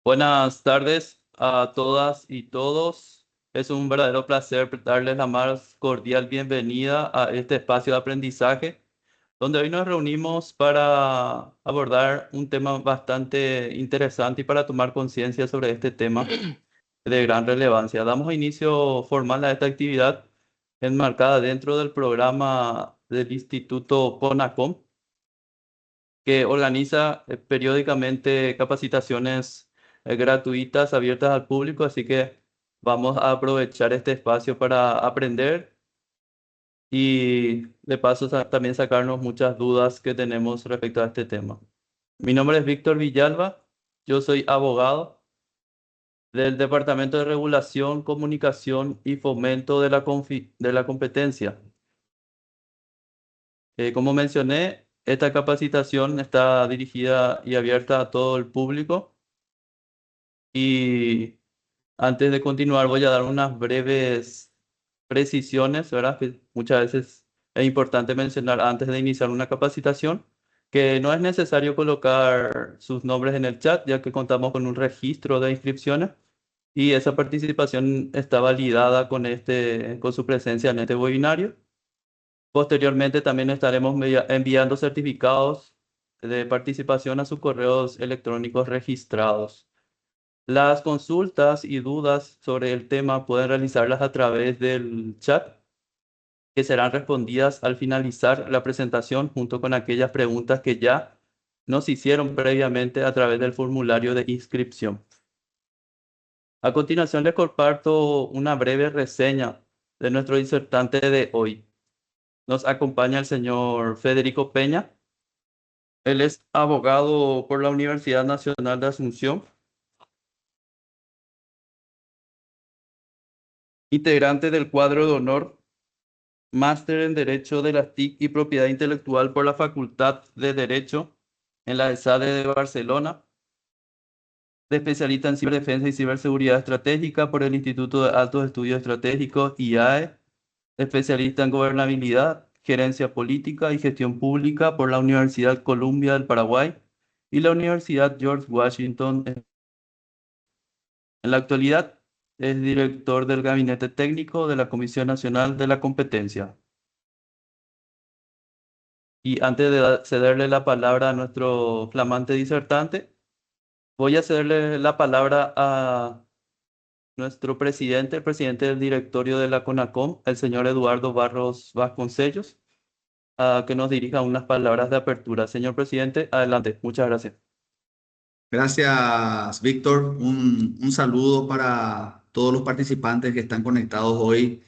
Buenas tardes a todas y todos. Es un verdadero placer darles la más cordial bienvenida a este espacio de aprendizaje, donde hoy nos reunimos para abordar un tema bastante interesante y para tomar conciencia sobre este tema de gran relevancia. Damos inicio formal a esta actividad enmarcada dentro del programa del Instituto CONACOM, que organiza periódicamente capacitaciones gratuitas abiertas al público, así que vamos a aprovechar este espacio para aprender y de paso también sacarnos muchas dudas que tenemos respecto a este tema. Mi nombre es Víctor Villalba, yo soy abogado del Departamento de Regulación, Comunicación y Fomento de de la Competencia. Como mencioné, esta capacitación está dirigida y abierta a todo el público. Y antes de continuar, voy a dar unas breves precisiones, ¿verdad? Que muchas veces es importante mencionar antes de iniciar una capacitación, que no es necesario colocar sus nombres en el chat, ya que contamos con un registro de inscripciones y esa participación está validada con con su presencia en este webinario. Posteriormente también estaremos enviando certificados de participación a sus correos electrónicos registrados. Las consultas y dudas sobre el tema pueden realizarlas a través del chat, que serán respondidas al finalizar la presentación junto con aquellas preguntas que ya nos hicieron previamente a través del formulario de inscripción. A continuación les comparto una breve reseña de nuestro disertante de hoy. Nos acompaña el señor Federico Peña. Él es abogado por la Universidad Nacional de Asunción, integrante del cuadro de honor, máster en Derecho de las TIC y Propiedad Intelectual por la Facultad de Derecho en la ESADE de Barcelona, de especialista en ciberdefensa y ciberseguridad estratégica por el Instituto de Altos Estudios Estratégicos IAE, especialista en gobernabilidad, gerencia política y gestión pública por la Universidad Columbia del Paraguay y la Universidad George Washington. En la actualidad es director del Gabinete Técnico de la Comisión Nacional de la Competencia. Y antes de cederle la palabra a nuestro flamante disertante, voy a cederle la palabra a nuestro presidente, el presidente del directorio de la CONACOM, el señor Eduardo Barros Vasconcellos, a que nos dirija unas palabras de apertura. Señor presidente, adelante. Muchas gracias. Gracias, Víctor. Un saludo para todos los participantes que están conectados hoy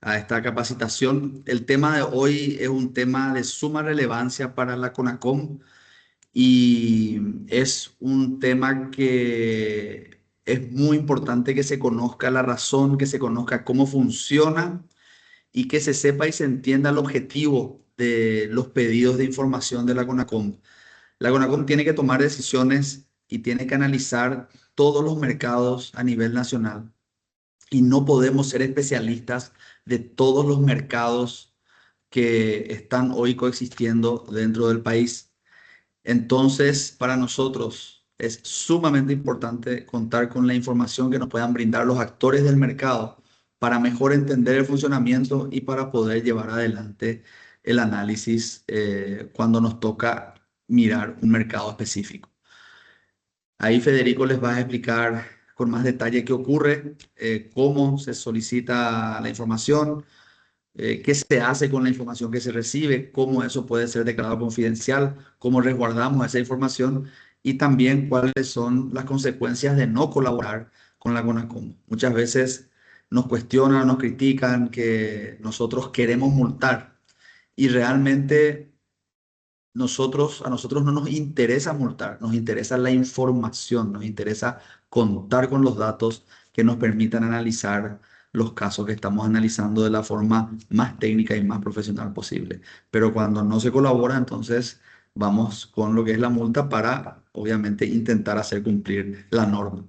a esta capacitación. El tema de hoy es un tema de suma relevancia para la CONACOM y es un tema que es muy importante que se conozca la razón, que se conozca cómo funciona y que se sepa y se entienda el objetivo de los pedidos de información de la CONACOM. La CONACOM tiene que tomar decisiones y tiene que analizar todos los mercados a nivel nacional y no podemos ser especialistas de todos los mercados que están hoy coexistiendo dentro del país. Entonces, para nosotros es sumamente importante contar con la información que nos puedan brindar los actores del mercado para mejor entender el funcionamiento y para poder llevar adelante el análisis cuando nos toca mirar un mercado específico. Ahí Federico les va a explicar con más detalle qué ocurre, cómo se solicita la información, qué se hace con la información que se recibe, cómo eso puede ser declarado confidencial, cómo resguardamos esa información y también cuáles son las consecuencias de no colaborar con la CONACOM. Muchas veces nos cuestionan, nos critican que nosotros queremos multar y realmente a nosotros no nos interesa multar, nos interesa la información, nos interesa contar con los datos que nos permitan analizar los casos que estamos analizando de la forma más técnica y más profesional posible. Pero cuando no se colabora, entonces vamos con lo que es la multa para, obviamente, intentar hacer cumplir la norma.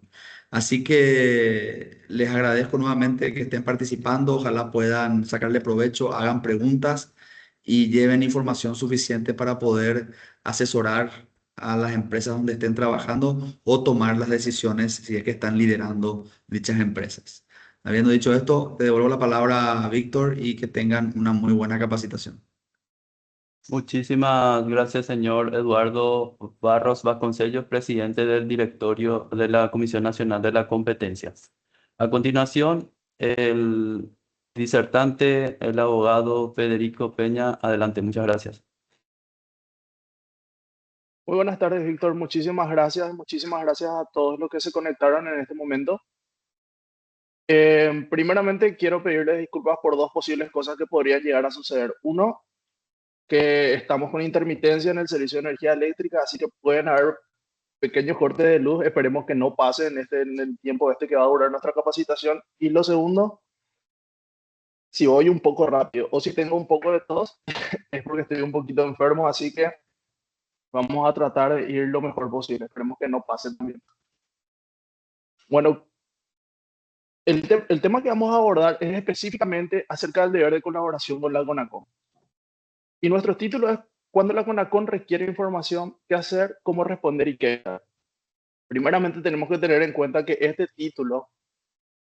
Así que les agradezco nuevamente que estén participando, ojalá puedan sacarle provecho, hagan preguntas y lleven información suficiente para poder asesorar a las empresas donde estén trabajando o tomar las decisiones si es que están liderando dichas empresas. Habiendo dicho esto, te devuelvo la palabra a Víctor y que tengan una muy buena capacitación. Muchísimas gracias, señor Eduardo Barros Vasconcellos, presidente del directorio de la Comisión Nacional de la Competencia. A continuación, el disertante, el abogado Federico Peña. Adelante, muchas gracias. Muy buenas tardes, Víctor. Muchísimas gracias. Muchísimas gracias a todos los que se conectaron en este momento. Primeramente, quiero pedirles disculpas por dos posibles cosas que podrían llegar a suceder. Uno, que estamos con intermitencia en el servicio de energía eléctrica, así que pueden haber pequeños cortes de luz. Esperemos que no pase en el tiempo este que va a durar nuestra capacitación. Y lo segundo, si voy un poco rápido o si tengo un poco de tos, es porque estoy un poquito enfermo, así que vamos a tratar de ir lo mejor posible. Esperemos que no pase también. Bueno, el tema que vamos a abordar es específicamente acerca del deber de colaboración con la CONACON. Y nuestro título es cuando la CONACON requiere información, qué hacer, cómo responder y qué. Primeramente tenemos que tener en cuenta que este título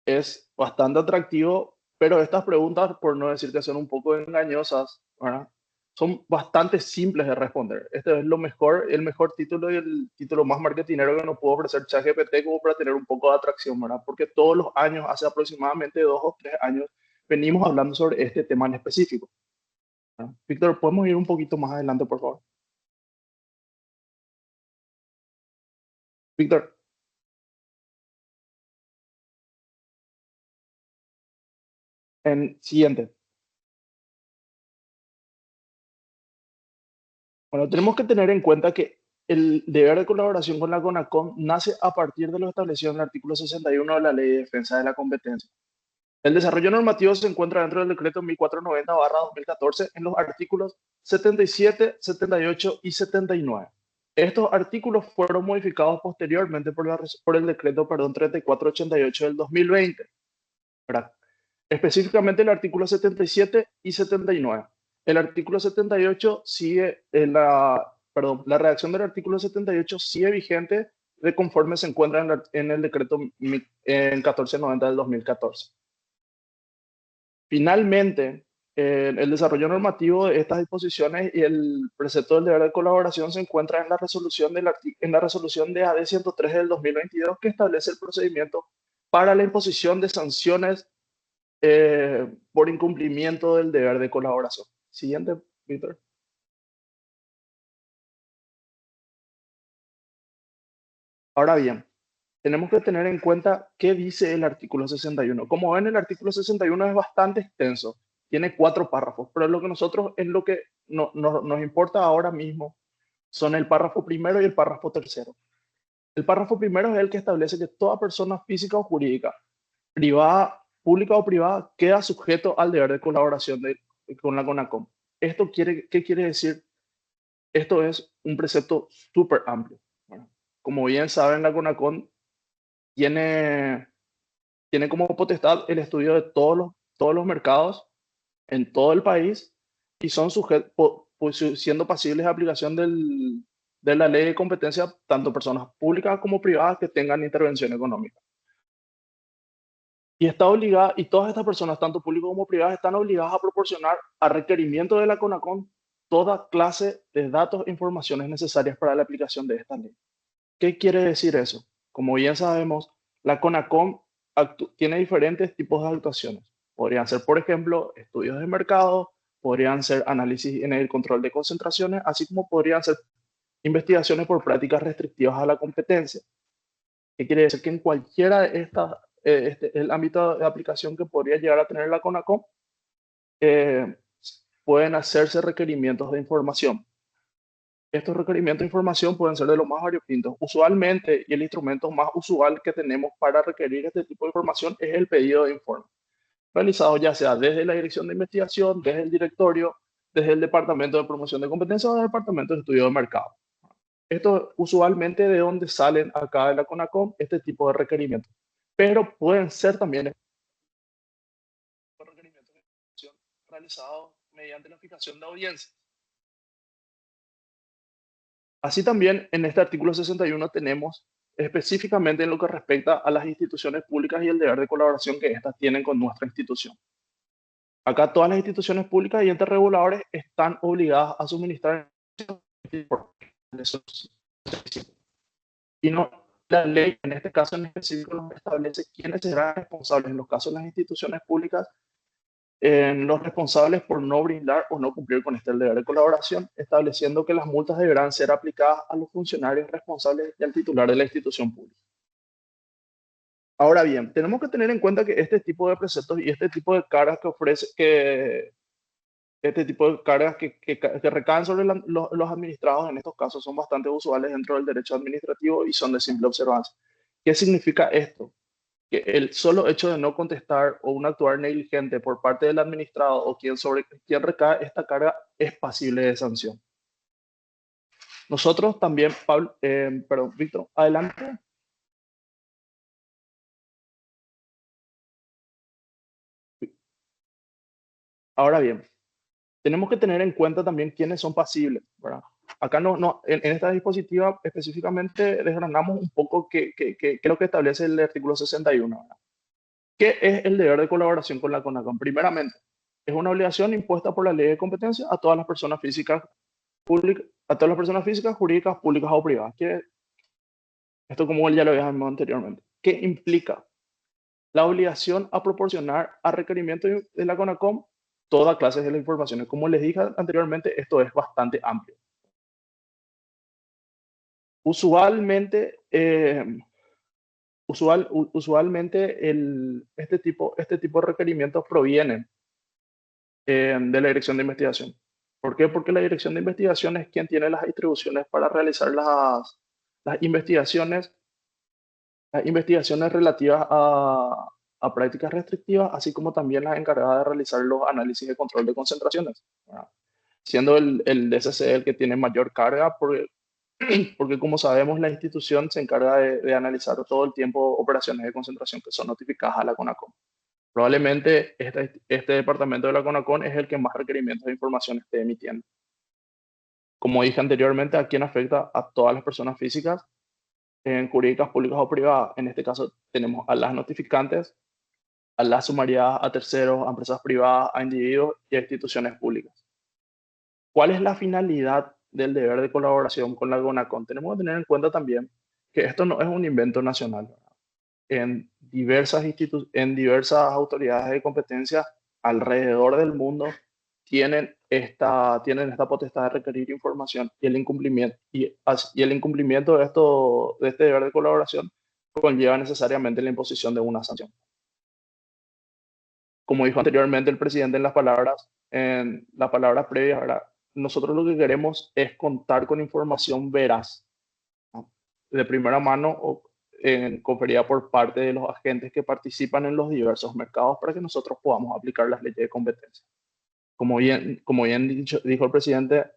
es bastante atractivo, pero estas preguntas, por no decir que son un poco engañosas, ¿verdad? Son bastante simples de responder. Este es lo mejor, el mejor título y el título más marketinero que nos puede ofrecer ChatGPT como para tener un poco de atracción, ¿verdad? Porque todos los años, hace aproximadamente 2 o 3 años, venimos hablando sobre este tema en específico, ¿verdad? Víctor, ¿podemos ir un poquito más adelante, por favor? Víctor, en siguiente. Bueno, tenemos que tener en cuenta que el deber de colaboración con la CONACON nace a partir de lo establecido en el artículo 61 de la Ley de Defensa de la Competencia. El desarrollo normativo se encuentra dentro del decreto 1490/2014 en los artículos 77, 78 y 79. Estos artículos fueron modificados posteriormente por el decreto 3488 del 2020, ¿verdad? Específicamente el artículo 77 y 79. El artículo 78 sigue la redacción del artículo 78 sigue vigente de conforme se encuentra en el decreto en 1490 del 2014. Finalmente, el desarrollo normativo de estas disposiciones y el precepto del deber de colaboración se encuentra en la resolución, en la resolución de AD 103 del 2022 que establece el procedimiento para la imposición de sanciones por incumplimiento del deber de colaboración. Siguiente, Víctor. Ahora bien, tenemos que tener en cuenta qué dice el artículo 61. Como ven, el artículo 61 es bastante extenso, tiene 4 párrafos, pero lo que nosotros es lo que nos importa ahora mismo son el párrafo primero y el párrafo tercero. El párrafo primero es el que establece que toda persona física o jurídica, privada, pública o privada, queda sujeto al deber de colaboración con la CONACOM. ¿Qué quiere decir? Esto es un precepto súper amplio. Bueno, como bien saben, la CONACON tiene, tiene como potestad el estudio de todos los mercados en todo el país y son pues, siendo pasibles de aplicación de la ley de competencia tanto personas públicas como privadas que tengan intervención económica. Y está obligada, y todas estas personas, tanto públicas como privadas, están obligadas a proporcionar a requerimiento de la CONACON toda clase de datos e informaciones necesarias para la aplicación de esta ley. ¿Qué quiere decir eso? Como bien sabemos, la CONACON tiene diferentes tipos de actuaciones. Podrían ser, por ejemplo, estudios de mercado, podrían ser análisis en el control de concentraciones, así como podrían ser investigaciones por prácticas restrictivas a la competencia. ¿Qué quiere decir? Que en cualquiera de estas, el ámbito de aplicación que podría llegar a tener la CONACON, eh, pueden hacerse requerimientos de información. Estos requerimientos de información pueden ser de los más variopintos. Usualmente, y el instrumento más usual que tenemos para requerir este tipo de información es el pedido de informe, realizado ya sea desde la dirección de investigación, desde el directorio, desde el departamento de promoción de competencia o del departamento de estudio de mercado. Esto usualmente de donde salen acá de la CONACOM este tipo de requerimientos, pero pueden ser también requerimientos de información realizados mediante la fijación de audiencia. Así también en este artículo 61 tenemos específicamente en lo que respecta a las instituciones públicas y el deber de colaboración que éstas tienen con nuestra institución. Acá todas las instituciones públicas y entes reguladores están obligadas a suministrar y no la ley en este caso en específico nos establece quiénes serán responsables en los casos de las instituciones públicas, los responsables por no brindar o no cumplir con este deber de colaboración, estableciendo que las multas deberán ser aplicadas a los funcionarios responsables y al titular de la institución pública. Ahora bien, tenemos que tener en cuenta que este tipo de preceptos y este tipo de cargas que ofrece, este tipo de cargas que recaen sobre los administrados en estos casos son bastante usuales dentro del derecho administrativo y son de simple observancia. ¿Qué significa esto? Que el solo hecho de no contestar o un actuar negligente por parte del administrado o sobre quien recae esta carga es pasible de sanción. Nosotros también, Pablo, perdón, Víctor, adelante. Ahora bien, tenemos que tener en cuenta también quiénes son pasibles, ¿verdad? Acá en esta dispositiva específicamente desgranamos un poco qué es lo que establece el artículo 61, ¿verdad? ¿Qué es el deber de colaboración con la CONACON? Primeramente, es una obligación impuesta por la ley de competencia a todas las personas físicas públicas, a todas las personas físicas, jurídicas, públicas o privadas. Esto como ya lo habíamos anteriormente. ¿Qué implica? La obligación a proporcionar a requerimiento de la CONACOM toda clase de las informaciones. Como les dije anteriormente, esto es bastante amplio. Usualmente, este tipo de requerimientos provienen de la Dirección de Investigación. ¿Por qué? Porque la Dirección de Investigación es quien tiene las distribuciones para realizar las investigaciones relativas a prácticas restrictivas, así como también las encargadas de realizar los análisis de control de concentraciones, ¿verdad? Siendo el DCC el que tiene mayor carga, porque como sabemos, la institución se encarga de analizar todo el tiempo operaciones de concentración que son notificadas a la CONACOM. Probablemente este departamento de la CONACON es el que más requerimientos de información esté emitiendo. Como dije anteriormente, ¿a quién afecta? A todas las personas físicas, jurídicas, públicas o privadas. En este caso tenemos a las notificantes, a las sumariadas, a terceros, a empresas privadas, a individuos y a instituciones públicas. ¿Cuál es la finalidad del deber de colaboración con la CONACON? Tenemos que tener en cuenta también que esto no es un invento nacional, ¿verdad? En diversas autoridades de competencia alrededor del mundo tienen esta potestad de requerir información y el incumplimiento de este deber de colaboración conlleva necesariamente la imposición de una sanción. Como dijo anteriormente el presidente en las palabras previas, ¿verdad? Nosotros lo que queremos es contar con información veraz, ¿no? De primera mano o conferida por parte de los agentes que participan en los diversos mercados para que nosotros podamos aplicar las leyes de competencia. Como bien dijo el presidente,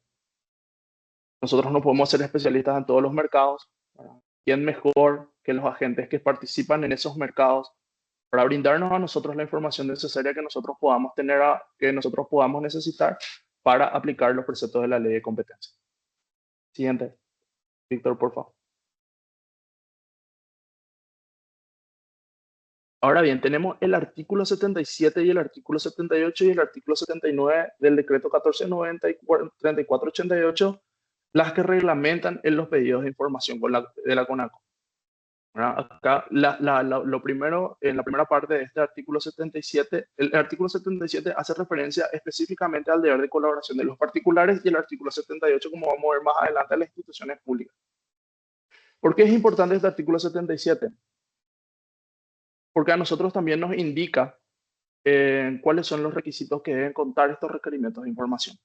nosotros no podemos ser especialistas en todos los mercados, ¿verdad? ¿Quién mejor que los agentes que participan en esos mercados para brindarnos a nosotros la información necesaria que nosotros podamos que nosotros podamos necesitar para aplicar los preceptos de la ley de competencia? Siguiente, Víctor, por favor. Ahora bien, tenemos el artículo 77 y el artículo 78 y el artículo 79 del decreto 1490 y 3488, las que reglamentan en los pedidos de información de la CONACO. Acá, lo primero, en la primera parte de este artículo 77, el artículo 77 hace referencia específicamente al deber de colaboración de los particulares y el artículo 78, como vamos a ver más adelante, a las instituciones públicas. ¿Por qué es importante este artículo 77? Porque a nosotros también nos indica cuáles son los requisitos que deben contar estos requerimientos de información,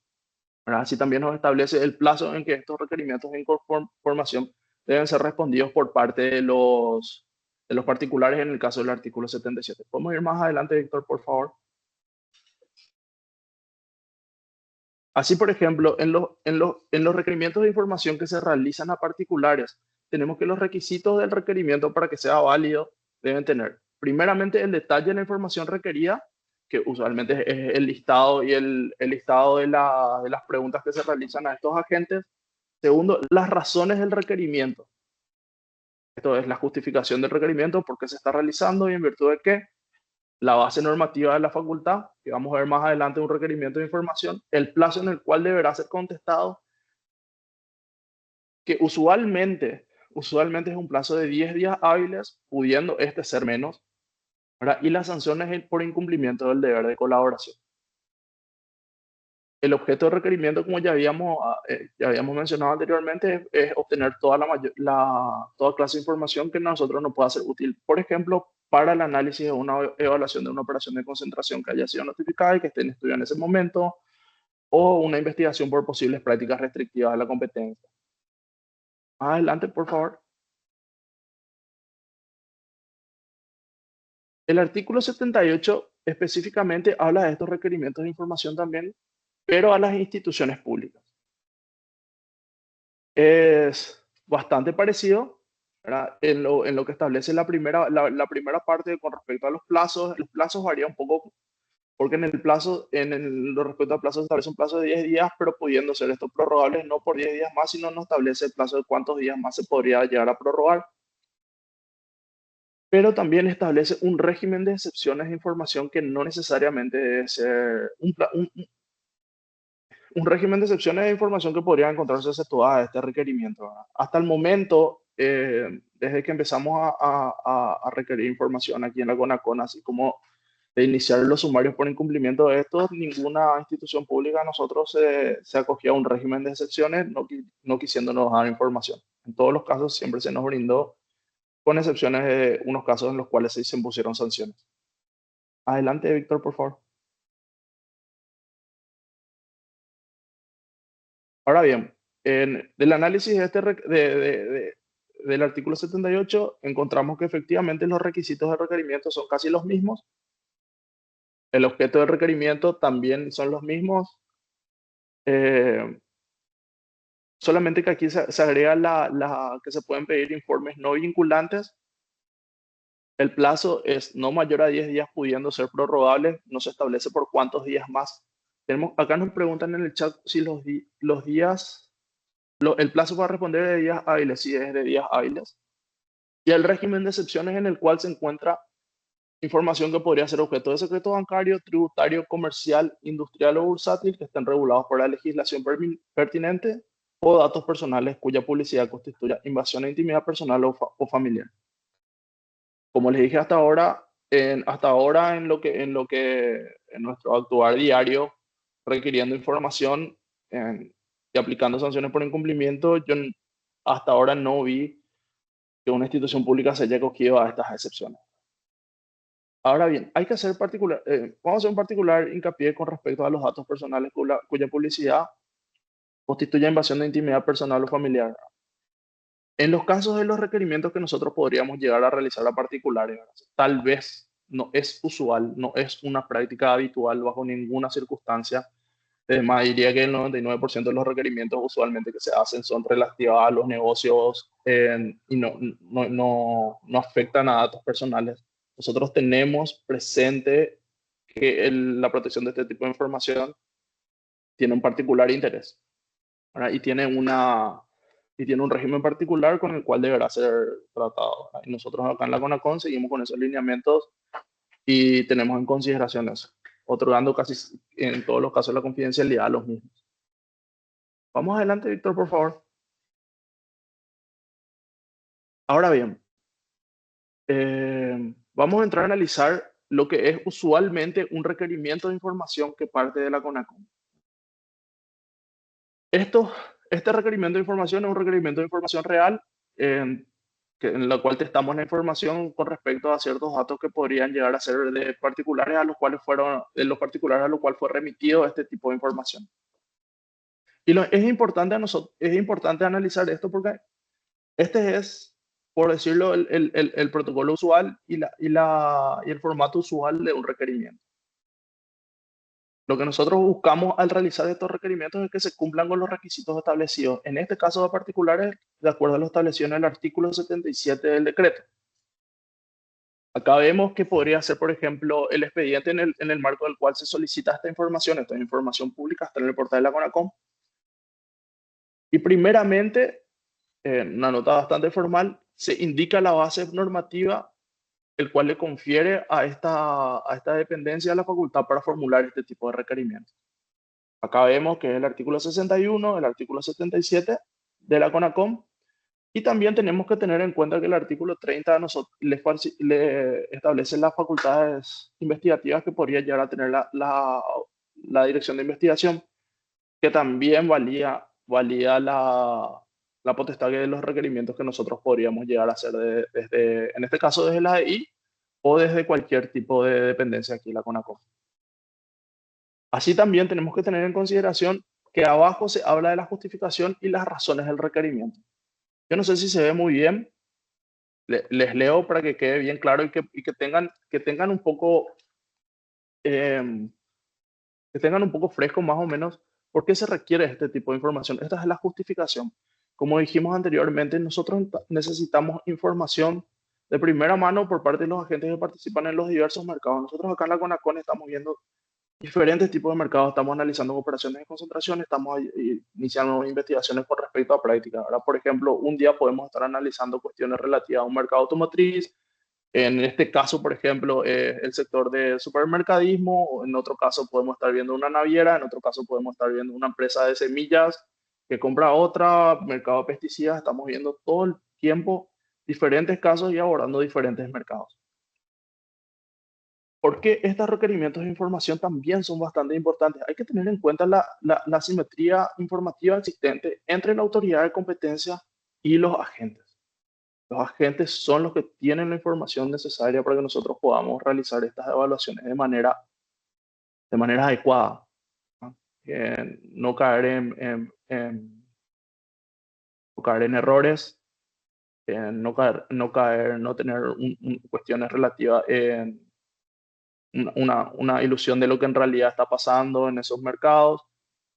¿verdad? Así también nos establece el plazo en que estos requerimientos de información deben ser respondidos por parte de los particulares en el caso del artículo 77. ¿Podemos ir más adelante, Víctor, por favor? Así, por ejemplo, en los requerimientos de información que se realizan a particulares, tenemos que los requisitos del requerimiento para que sea válido deben tener, primeramente, el detalle de la información requerida, que usualmente es el listado y el listado de las preguntas que se realizan a estos agentes. Segundo, las razones del requerimiento. Esto es la justificación del requerimiento, por qué se está realizando y en virtud de qué. La base normativa de la facultad, que vamos a ver más adelante, un requerimiento de información, el plazo en el cual deberá ser contestado, que usualmente es un plazo de 10 días hábiles, pudiendo este ser menos, ¿verdad? Y las sanciones por incumplimiento del deber de colaboración. El objeto de requerimiento, como ya habíamos mencionado anteriormente, es obtener toda clase de información que a nosotros nos pueda ser útil. Por ejemplo, para el análisis de una evaluación de una operación de concentración que haya sido notificada y que esté en estudio en ese momento, o una investigación por posibles prácticas restrictivas de la competencia. Adelante, por favor. El artículo 78 específicamente habla de estos requerimientos de información también, pero a las instituciones públicas. Es bastante parecido, ¿verdad? En lo que establece la primera parte con respecto a los plazos varía un poco, porque lo respecto al plazo se establece un plazo de 10 días, pero pudiendo ser estos prorrogables no por 10 días más, sino no establece el plazo de cuántos días más se podría llegar a prorrogar. Pero también establece un régimen de excepciones de información que no necesariamente debe ser un régimen de excepciones de información que podría encontrarse exceptuada de este requerimiento, ¿verdad? Hasta el momento, desde que empezamos a requerir información aquí en la CONACON, así como de iniciar los sumarios por incumplimiento de estos, ninguna institución pública a nosotros se acogió a un régimen de excepciones, no quisiéndonos dar información. En todos los casos siempre se nos brindó, con excepciones de unos casos en los cuales se impusieron sanciones. Adelante, Víctor, por favor. Ahora bien, del análisis del artículo 78, encontramos que efectivamente los requisitos de requerimiento son casi los mismos. El objeto del requerimiento también son los mismos. Solamente que aquí se agrega que se pueden pedir informes no vinculantes. El plazo es no mayor a 10 días, pudiendo ser prorrogable. No se establece por cuántos días más. Acá nos preguntan en el chat si los días... el plazo para responder es de días hábiles, sí es de días hábiles. Y el régimen de excepciones en el cual se encuentra información que podría ser objeto de secreto bancario, tributario, comercial, industrial o bursátil que estén regulados por la legislación pertinente, o datos personales cuya publicidad constituya invasión a intimidad personal o familiar. Como les dije hasta ahora, en nuestro actuar diario, requiriendo información y aplicando sanciones por incumplimiento, yo hasta ahora no vi que una institución pública se haya acogido a estas excepciones. Ahora bien, hay que vamos a hacer un particular hincapié con respecto a los datos personales cuya publicidad constituye invasión de intimidad personal o familiar. En los casos de los requerimientos que nosotros podríamos llegar a realizar a particulares, tal vez no es usual, no es una práctica habitual bajo ninguna circunstancia. Además, diría que el 99% de los requerimientos usualmente que se hacen son relativos a los negocios y no afectan a datos personales. Nosotros tenemos presente que la protección de este tipo de información tiene un particular interés, ¿verdad? Y tiene un régimen particular con el cual deberá ser tratado, ¿verdad? Y nosotros acá en la CONACON seguimos con esos lineamientos y tenemos en consideración eso, otorgando casi en todos los casos la confidencialidad a los mismos. Vamos adelante, Víctor, por favor. Ahora bien, vamos a entrar a analizar lo que es usualmente un requerimiento de información que parte de la CONACON. Este requerimiento de información es un requerimiento de información real en la cual testamos la información con respecto a ciertos datos que podrían llegar a ser de los particulares a los cuales fue remitido este tipo de información. Y es importante analizar esto porque este es, por decirlo, el protocolo usual y el formato usual de un requerimiento. Lo que nosotros buscamos al realizar estos requerimientos es que se cumplan con los requisitos establecidos, en este caso de particulares, de acuerdo a lo establecido en el artículo 77 del decreto. Acá vemos que podría ser, por ejemplo, el expediente en el marco del cual se solicita esta información pública, está en el portal de la CONACON. Y primeramente, en una nota bastante formal, se indica la base normativa el cual le confiere a esta dependencia la facultad para formular este tipo de requerimientos. Acá vemos que es el artículo 61, el artículo 77 de la CONACOM, y también tenemos que tener en cuenta que el artículo 30 le establece las facultades investigativas que podría llegar a tener la dirección de investigación, que también valía la potestad de los requerimientos que nosotros podríamos llegar a hacer desde, en este caso desde la DI o desde cualquier tipo de dependencia aquí en la CONACOM. Así también tenemos que tener en consideración que abajo se habla de la justificación y las razones del requerimiento. Yo no sé si se ve muy bien, les leo para que quede bien claro y que tengan un poco, eh, que tengan un poco fresco más o menos por qué se requiere este tipo de información. Esta es la justificación. Como dijimos anteriormente, nosotros necesitamos información de primera mano por parte de los agentes que participan en los diversos mercados. Nosotros acá en la CONACON estamos viendo diferentes tipos de mercados, estamos analizando operaciones de concentración, estamos iniciando investigaciones con respecto a prácticas. Ahora, por ejemplo, un día podemos estar analizando cuestiones relativas a un mercado automotriz, en este caso, por ejemplo, el sector de supermercadismo, en otro caso podemos estar viendo una naviera, en otro caso podemos estar viendo una empresa de semillas que compra otra, mercado de pesticidas, estamos viendo todo el tiempo diferentes casos y abordando diferentes mercados. Porque estos requerimientos de información también son bastante importantes. Hay que tener en cuenta la simetría informativa existente entre la autoridad de competencia y los agentes. Los agentes son los que tienen la información necesaria para que nosotros podamos realizar estas evaluaciones de manera adecuada, ¿no? No caer no caer en errores, no tener cuestiones relativas en una ilusión de lo que en realidad está pasando en esos mercados,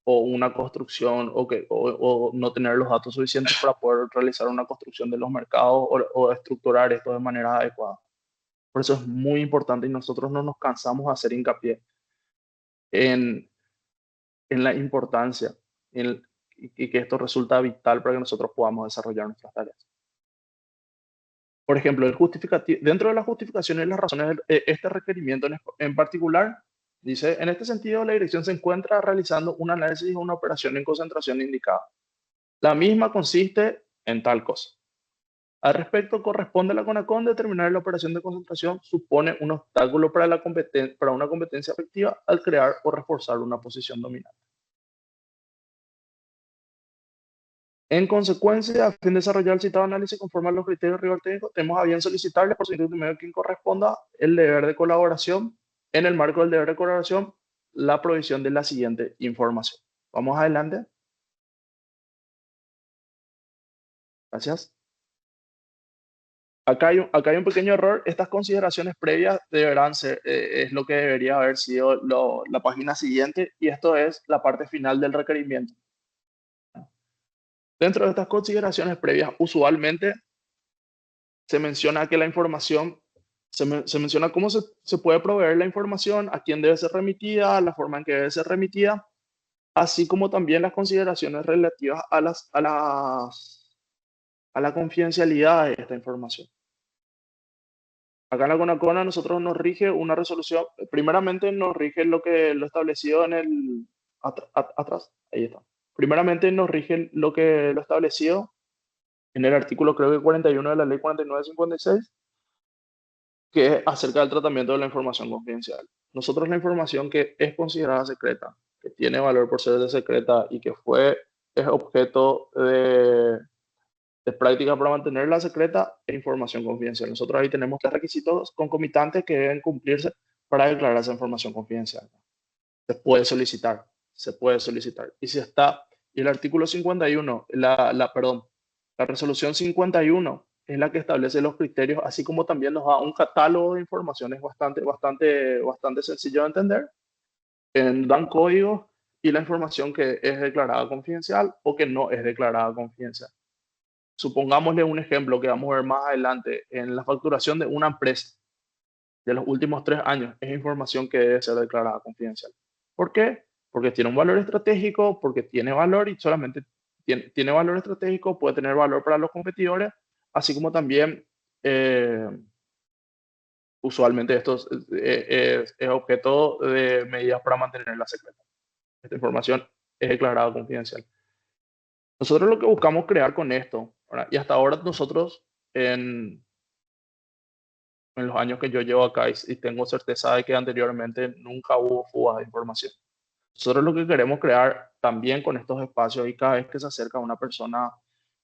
o una construcción, o no tener los datos suficientes para poder realizar una construcción de los mercados o estructurar esto de manera adecuada. Por eso es muy importante y nosotros no nos cansamos de hacer hincapié en, en la importancia y que esto resulta vital para que nosotros podamos desarrollar nuestras tareas. Por ejemplo, dentro de las justificaciones y las razones de este requerimiento en particular, dice, en este sentido, la dirección se encuentra realizando un análisis de una operación en concentración indicada. La misma consiste en tal cosa. Al respecto, corresponde a la CONACON determinar la operación de concentración supone un obstáculo para una competencia efectiva al crear o reforzar una posición dominante. En consecuencia, a fin de desarrollar el citado análisis conforme a los criterios rigoristas, tenemos a bien solicitarle por solicitud de medio quien corresponda el deber de colaboración. En el marco del deber de colaboración, la provisión de la siguiente información. Vamos adelante. Gracias. Acá hay un pequeño error. Estas consideraciones previas deberán ser, es lo que debería haber sido la página siguiente, y esto es la parte final del requerimiento. Dentro de estas consideraciones previas, usualmente se menciona que la información, se menciona cómo se puede proveer la información, a quién debe ser remitida, la forma en que debe ser remitida, así como también las consideraciones relativas a la confidencialidad de esta información. Acá en la CONACON nosotros nos rige una resolución, primeramente nos rige lo establecido en el, atrás, ahí está. Primeramente nos rige lo establecido en el artículo, creo que 41 de la ley 4956, que es acerca del tratamiento de la información confidencial. Nosotros la información que es considerada secreta, que tiene valor por ser de secreta y que es objeto de práctica para mantenerla secreta, es información confidencial. Nosotros ahí tenemos tres requisitos concomitantes que deben cumplirse para declarar esa información confidencial. Se puede solicitar, se puede solicitar. Y si está, y el artículo 51, la resolución 51 es la que establece los criterios, así como también nos da un catálogo de informaciones bastante sencillo de entender. Dan códigos y la información que es declarada confidencial o que no es declarada confidencial. Supongámosle un ejemplo que vamos a ver más adelante. En la facturación de una empresa de los últimos 3 años es información que debe ser declarada confidencial. ¿Por qué? Porque tiene un valor estratégico, porque tiene valor y solamente tiene valor estratégico, puede tener valor para los competidores, así como también usualmente esto es objeto de medidas para mantenerla secreta. Esta información es declarada confidencial. Nosotros lo que buscamos crear con esto, ¿verdad? Y hasta ahora nosotros en los años que yo llevo acá y tengo certeza de que anteriormente nunca hubo fugas de información. Nosotros lo que queremos crear también con estos espacios y cada vez que se acerca una persona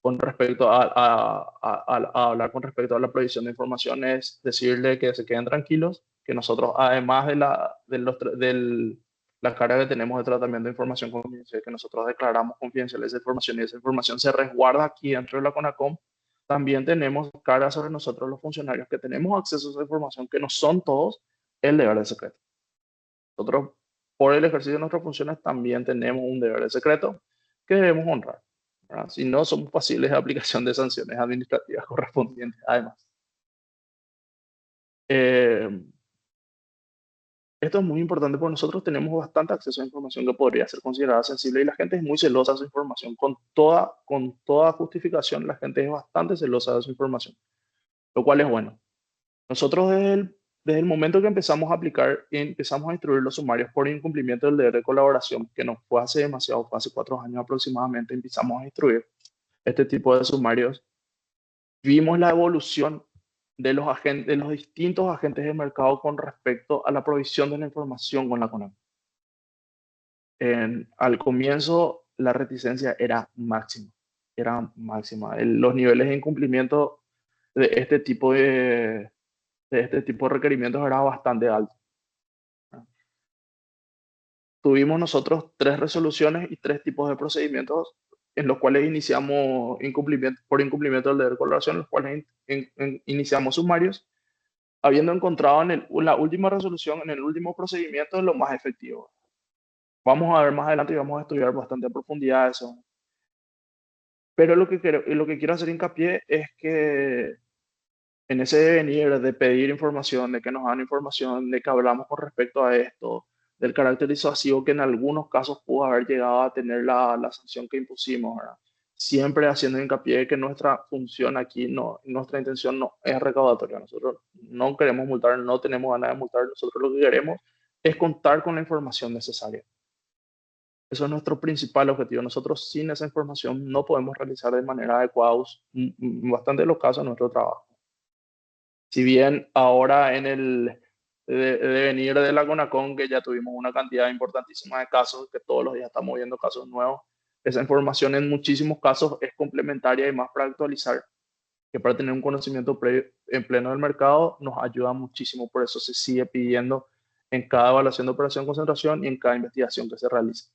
con respecto a hablar con respecto a la provisión de información es decirle que se queden tranquilos, que nosotros además la carga que tenemos de tratamiento de información confidencial, que nosotros declaramos confidencial esa información y esa información se resguarda aquí dentro de la CONACOM, también tenemos carga sobre nosotros los funcionarios que tenemos acceso a esa información, que no son todos el deber de secreto. Nosotros, por el ejercicio de nuestras funciones, también tenemos un deber de secreto que debemos honrar, ¿verdad? Si no, somos pasibles de aplicación de sanciones administrativas correspondientes, además. Eh, Esto es muy importante porque nosotros tenemos bastante acceso a información que podría ser considerada sensible y la gente es muy celosa de su información. Con toda justificación, la gente es bastante celosa de su información, lo cual es bueno. Nosotros desde el momento que empezamos a aplicar y empezamos a instruir los sumarios por incumplimiento del deber de colaboración, que no fue hace demasiado, fue hace 4 años aproximadamente, empezamos a instruir este tipo de sumarios, vimos la evolución de los agentes, de los distintos agentes de mercado con respecto a la provisión de la información con la CONAC. Al comienzo, la reticencia era máxima, era máxima. Los niveles de incumplimiento de este tipo de requerimientos era bastante alto. Tuvimos nosotros 3 resoluciones y 3 tipos de procedimientos en los cuales iniciamos por incumplimiento del deber de colaboración, en los cuales iniciamos sumarios, habiendo encontrado la última resolución, en el último procedimiento, lo más efectivo. Vamos a ver más adelante y vamos a estudiar bastante a profundidad eso. Pero lo que quiero hacer hincapié es que en ese devenir de pedir información, de que nos dan información, de que hablamos con respecto a esto, del carácter disuasivo que en algunos casos pudo haber llegado a tener la sanción que impusimos, ¿verdad? Siempre haciendo hincapié de que nuestra función aquí, no, nuestra intención no es recaudatoria. Nosotros no queremos multar, no tenemos ganas de multar, nosotros lo que queremos es contar con la información necesaria. Eso es nuestro principal objetivo. Nosotros sin esa información no podemos realizar de manera adecuada, bastante de los casos, nuestro trabajo. Si bien ahora en el devenir de la CONACON, que ya tuvimos una cantidad importantísima de casos, que todos los días estamos viendo casos nuevos, esa información en muchísimos casos es complementaria y más para actualizar, que para tener un conocimiento en pleno del mercado nos ayuda muchísimo. Por eso se sigue pidiendo en cada evaluación de operación concentración y en cada investigación que se realiza.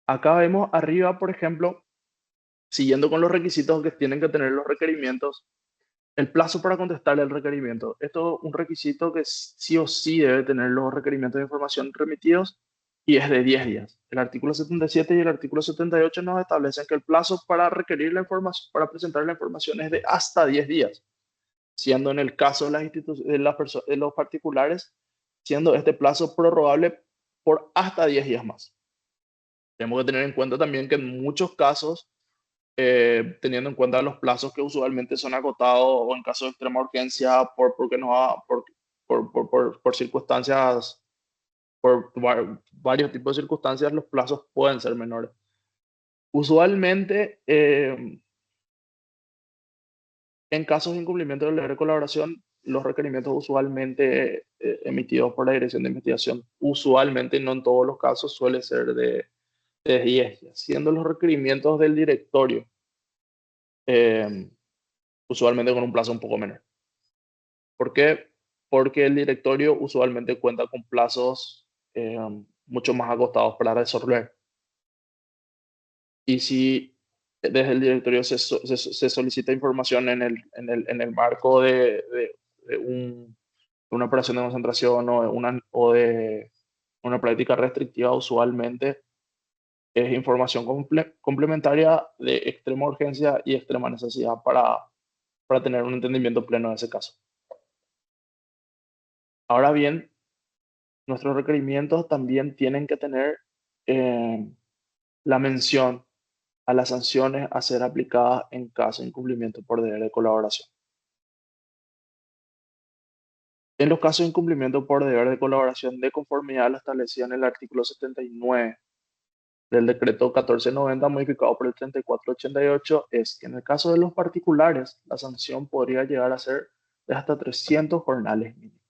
Acá vemos arriba, por ejemplo, siguiendo con los requisitos que tienen que tener los requerimientos, el plazo para contestar el requerimiento. Esto es un requisito que sí o sí debe tener los requerimientos de información remitidos y es de 10 días. El artículo 77 y el artículo 78 nos establecen que el plazo para requerir la información, para presentar la información es de hasta 10 días, siendo en el caso de de los particulares, siendo este plazo prorrogable por hasta 10 días más. Tenemos que tener en cuenta también que en muchos casos, teniendo en cuenta los plazos que usualmente son acotados o en caso de extrema urgencia porque no por circunstancias, varios tipos de circunstancias, los plazos pueden ser menores. Usualmente, en casos de incumplimiento del deber de colaboración, los requerimientos usualmente emitidos por la Dirección de Investigación, usualmente, no en todos los casos, suele ser de 10 días, siendo los requerimientos del directorio usualmente con un plazo un poco menor. ¿Por qué? Porque el directorio usualmente cuenta con plazos mucho más acotados para resolver. Y si desde el directorio se solicita información en el marco de una operación de concentración o de una práctica restrictiva, usualmente es información complementaria de extrema urgencia y extrema necesidad para tener un entendimiento pleno de ese caso. Ahora bien, nuestros requerimientos también tienen que tener la mención a las sanciones a ser aplicadas en caso de incumplimiento por deber de colaboración. En los casos de incumplimiento por deber de colaboración de conformidad a lo establecido en el artículo 79 del decreto 1490 modificado por el 3488, es que en el caso de los particulares la sanción podría llegar a ser de hasta 300 jornales mínimos.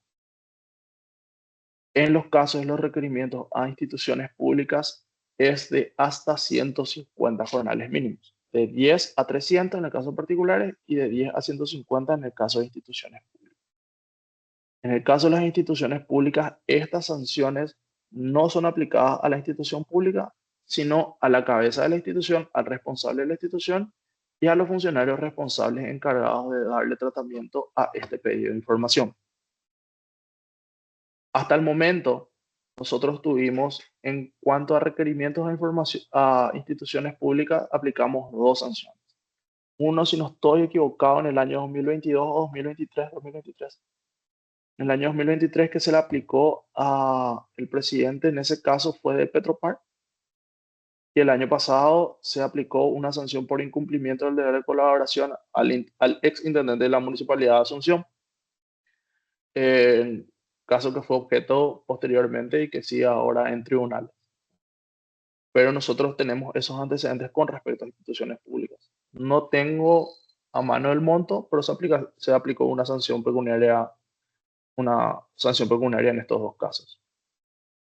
En los casos de los requerimientos a instituciones públicas es de hasta 150 jornales mínimos, de 10 a 300 en el caso de particulares y de 10 a 150 en el caso de instituciones públicas. En el caso de las instituciones públicas, estas sanciones no son aplicadas a la institución pública, sino a la cabeza de la institución, al responsable de la institución y a los funcionarios responsables encargados de darle tratamiento a este pedido de información. Hasta el momento, nosotros tuvimos, en cuanto a requerimientos de información a instituciones públicas, aplicamos dos sanciones. Uno, si no estoy equivocado, en el año 2022 o 2023. En el año 2023 que se le aplicó a el presidente, en ese caso fue de Petropar, y el año pasado se aplicó una sanción por incumplimiento del deber de colaboración al ex intendente de la Municipalidad de Asunción, caso que fue objeto posteriormente y que sigue ahora en tribunal. Pero nosotros tenemos esos antecedentes con respecto a instituciones públicas. No tengo a mano el monto, pero se aplicó una sanción pecuniaria en estos dos casos.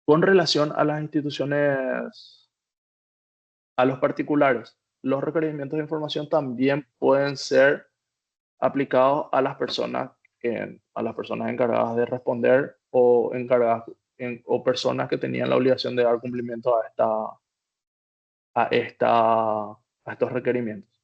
Con relación a las instituciones, a los particulares, los requerimientos de información también pueden ser aplicados a las personas, a las personas encargadas de responder o o personas que tenían la obligación de dar cumplimiento a, esta, a estos requerimientos.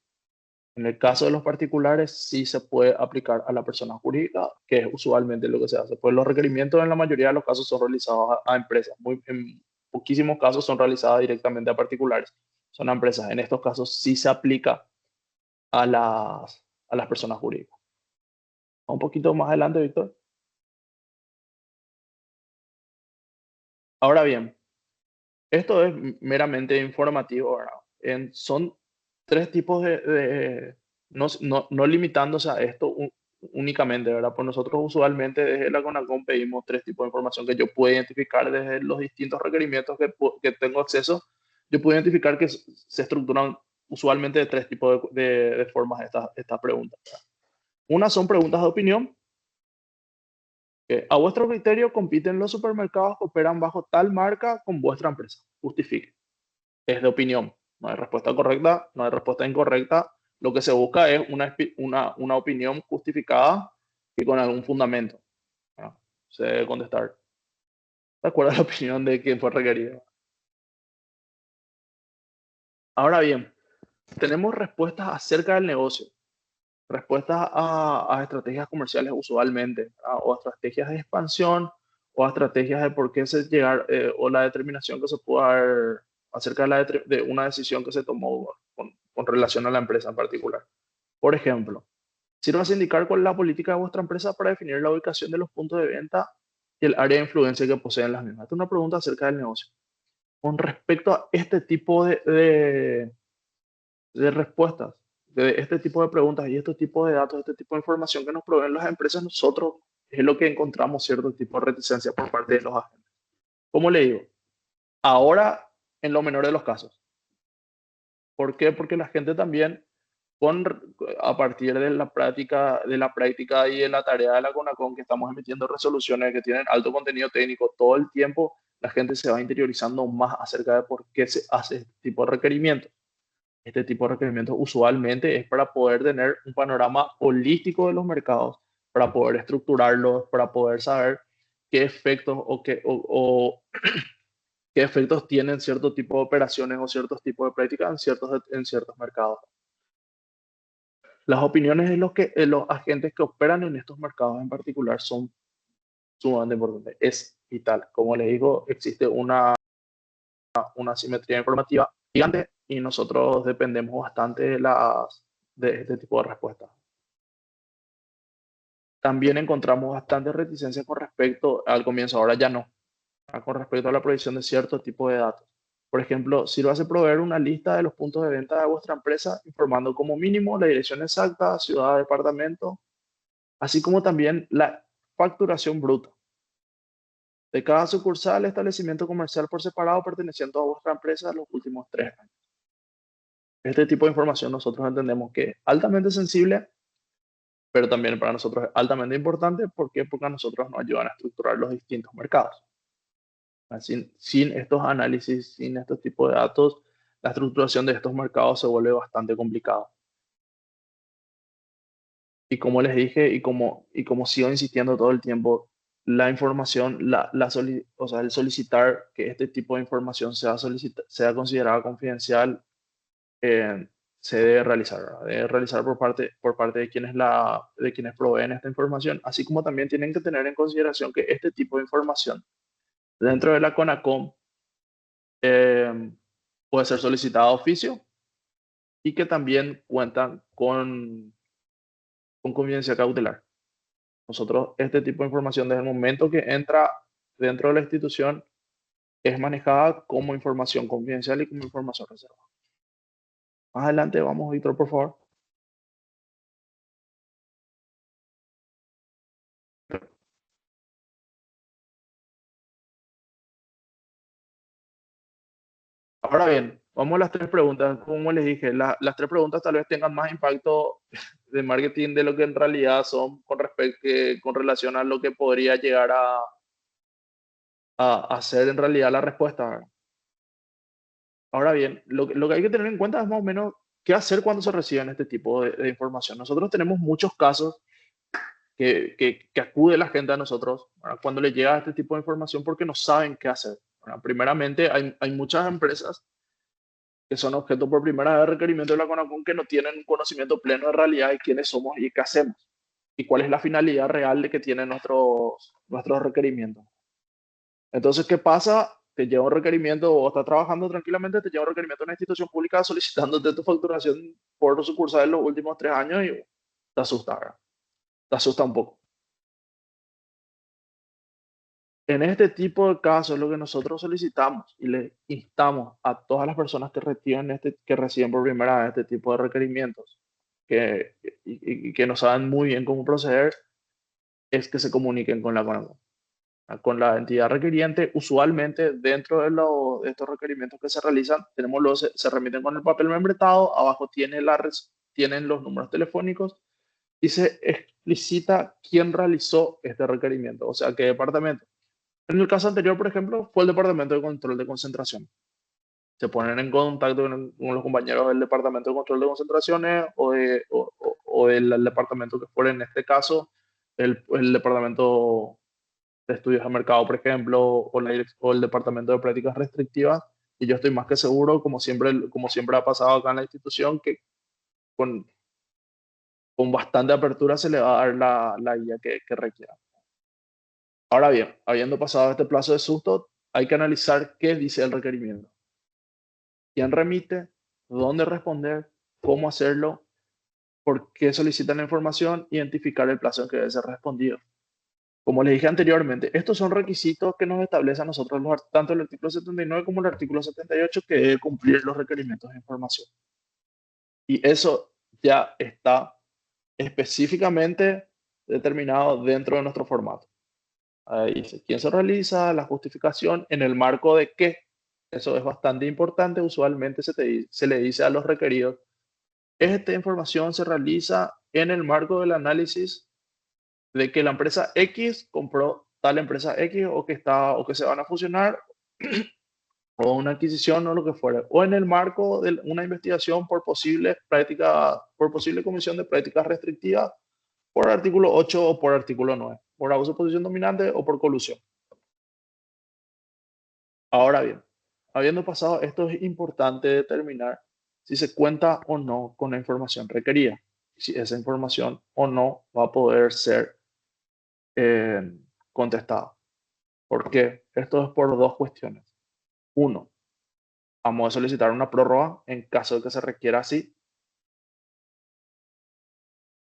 En el caso de los particulares, sí se puede aplicar a la persona jurídica, que es usualmente lo que se hace. Pues los requerimientos en la mayoría de los casos son realizados a empresas. En poquísimos casos son realizados directamente a particulares. Son a empresas. En estos casos sí se aplica a las personas jurídicas. Un poquito más adelante, Víctor. Ahora bien, esto es meramente informativo, ¿verdad? Son tres tipos no limitándose a esto únicamente, ¿verdad? Pues nosotros usualmente desde la CONACOM pedimos tres tipos de información que yo puedo identificar desde los distintos requerimientos que tengo acceso. Yo puedo identificar que se estructuran usualmente de tres tipos de formas estas preguntas, ¿verdad? Una son preguntas de opinión. A vuestro criterio, compiten los supermercados que operan bajo tal marca con vuestra empresa. Justifique. Es de opinión. No hay respuesta correcta, no hay respuesta incorrecta. Lo que se busca es una opinión justificada y con algún fundamento. ¿No? Se debe contestar de acuerdo a la opinión de quien fue requerido. Ahora bien, tenemos respuestas acerca del negocio, respuestas a estrategias comerciales usualmente, o a estrategias de expansión, o a estrategias de por qué se llegar, o la determinación que se puede dar acerca de una decisión que se tomó con relación a la empresa en particular. Por ejemplo, sirva a indicar cuál es la política de vuestra empresa para definir la ubicación de los puntos de venta y el área de influencia que poseen las mismas. Esta es una pregunta acerca del negocio. Con respecto a este tipo de respuestas, de este tipo de preguntas y este tipo de datos, este tipo de información que nos proveen las empresas, nosotros es lo que encontramos cierto tipo de reticencia por parte de los agentes. ¿Cómo le digo? Ahora, en lo menor de los casos. ¿Por qué? Porque la gente también, con, a partir de la práctica y de la tarea de la CONACON, que estamos emitiendo resoluciones que tienen alto contenido técnico todo el tiempo, la gente se va interiorizando más acerca de por qué se hace este tipo de requerimientos. Este tipo de requerimientos usualmente es para poder tener un panorama holístico de los mercados, para poder estructurarlos, para poder saber qué efectos qué efectos tienen cierto tipo de operaciones o ciertos tipos de prácticas en ciertos mercados. Las opiniones de los agentes que operan en estos mercados en particular son sumamente importantes. Es vital. Como les digo, existe una asimetría informativa gigante y nosotros dependemos bastante de este tipo de respuestas. También encontramos bastante reticencia con respecto al comienzo, ahora ya no, con respecto a la provisión de cierto tipo de datos. Por ejemplo, sírvase proveer una lista de los puntos de venta de vuestra empresa, informando como mínimo la dirección exacta, ciudad, departamento, así como también la facturación bruta de cada sucursal, establecimiento comercial por separado perteneciente a vuestra empresa en los últimos 3 años. Este tipo de información nosotros entendemos que es altamente sensible, pero también para nosotros es altamente importante. ¿Por qué? Porque a nosotros nos ayudan a estructurar los distintos mercados. Sin estos análisis, sin estos tipos de datos, la estructuración de estos mercados se vuelve bastante complicado. Y como les dije, y como sigo insistiendo todo el tiempo, la información, o sea, el solicitar que este tipo de información sea considerada confidencial, eh, se debe realizar, ¿verdad? Debe realizar por parte de quienes proveen esta información, así como también tienen que tener en consideración que este tipo de información dentro de la CONACOM eh, puede ser solicitada a oficio y que también cuentan con confidencialidad cautelar. Nosotros, este tipo de información, desde el momento que entra dentro de la institución, es manejada como información confidencial y como información reservada. Más adelante, vamos, Víctor, por favor. Ahora bien, vamos a las 3 preguntas. Como les dije, las 3 preguntas tal vez tengan más impacto de marketing de lo que en realidad son con relación a lo que podría llegar a ser en realidad la respuesta, ¿verdad? Ahora bien, lo que hay que tener en cuenta es más o menos qué hacer cuando se reciben este tipo de información. Nosotros tenemos muchos casos que acude la gente a nosotros, ¿verdad?, cuando le llega este tipo de información porque no saben qué hacer, ¿verdad? Primeramente, hay muchas empresas que son objeto por primera vez de requerimiento de la CONACON que no tienen un conocimiento pleno de realidad de quiénes somos y qué hacemos y cuál es la finalidad real de que tienen nuestros requerimientos. Entonces, ¿qué pasa? Te llega un requerimiento o estás trabajando tranquilamente, te llega un requerimiento de una institución pública solicitándote tu facturación por sucursal en los últimos 3 años y te asusta, ¿verdad? Te asusta un poco. En este tipo de casos, lo que nosotros solicitamos y le instamos a todas las personas que reciben por primera vez este tipo de requerimientos, y que no saben muy bien cómo proceder, es que se comuniquen con la CONACOM, con la entidad requiriente. Usualmente, dentro de estos requerimientos que se realizan, se remiten con el papel membretado, abajo tienen los números telefónicos y se explicita quién realizó este requerimiento, o sea, qué departamento. En el caso anterior, por ejemplo, fue el Departamento de Control de Concentración. Se ponen en contacto con los compañeros del Departamento de Control de Concentraciones o del departamento que fuera, en este caso, el Departamento de Estudios de Mercado, por ejemplo, o el Departamento de Prácticas Restrictivas. Y yo estoy más que seguro, como siempre ha pasado acá en la institución, que con, con bastante apertura se le va a dar la guía que requiera. Ahora bien, habiendo pasado este plazo de susto, hay que analizar qué dice el requerimiento, quién remite, dónde responder, cómo hacerlo, por qué solicitan la información, identificar el plazo en que debe ser respondido. Como les dije anteriormente, estos son requisitos que nos establece a nosotros tanto el artículo 79 como el artículo 78, que debe cumplir los requerimientos de información. Y eso ya está específicamente determinado dentro de nuestro formato. Ahí dice quién se realiza, la justificación, en el marco de qué. Eso es bastante importante. Usualmente se le dice a los requeridos: esta información se realiza en el marco del análisis de que la empresa X compró tal empresa X, o que se van a fusionar, o una adquisición, o lo que fuera, o en el marco de una investigación por posible comisión de prácticas restrictivas por artículo 8 o por artículo 9, por abuso de posición dominante o por colusión. Ahora bien, habiendo pasado esto, es importante determinar si se cuenta o no con la información requerida, si esa información o no va a poder ser eh, contestada. ¿Por qué? Esto es por dos cuestiones. Uno, vamos a solicitar una prórroga en caso de que se requiera así.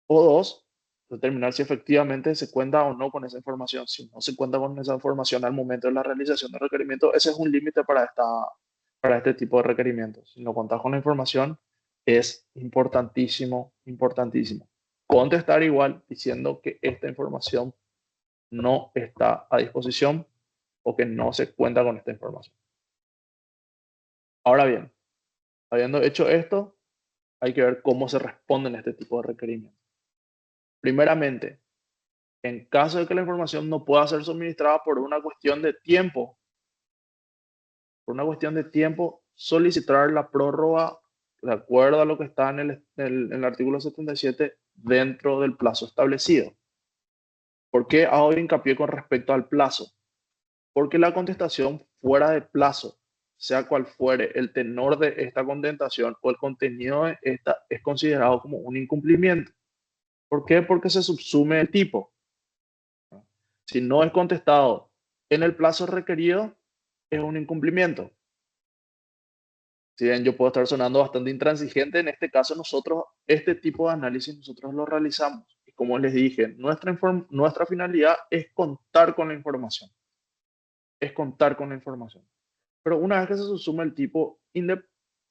O dos, determinar si efectivamente se cuenta o no con esa información. Si no se cuenta con esa información al momento de la realización del requerimiento, ese es un límite para para este tipo de requerimientos. Si no contás con la información, es importantísimo, importantísimo. Contestar igual diciendo que esta información no está a disposición o que no se cuenta con esta información. Ahora bien, habiendo hecho esto, hay que ver cómo se responden a este tipo de requerimientos. Primeramente, en caso de que la información no pueda ser suministrada por una cuestión de tiempo, solicitar la prórroga de acuerdo a lo que está en el artículo 77 dentro del plazo establecido. ¿Por qué hago hincapié con respecto al plazo? Porque la contestación fuera de plazo, sea cual fuere el tenor de esta contestación o el contenido de esta, es considerado como un incumplimiento. ¿Por qué? Porque se subsume el tipo. Si no es contestado en el plazo requerido, es un incumplimiento. Si bien yo puedo estar sonando bastante intransigente, en este caso nosotros, este tipo de análisis nosotros lo realizamos. Y como les dije, nuestra finalidad es contar con la información. Es contar con la información. Pero una vez que se subsume el tipo,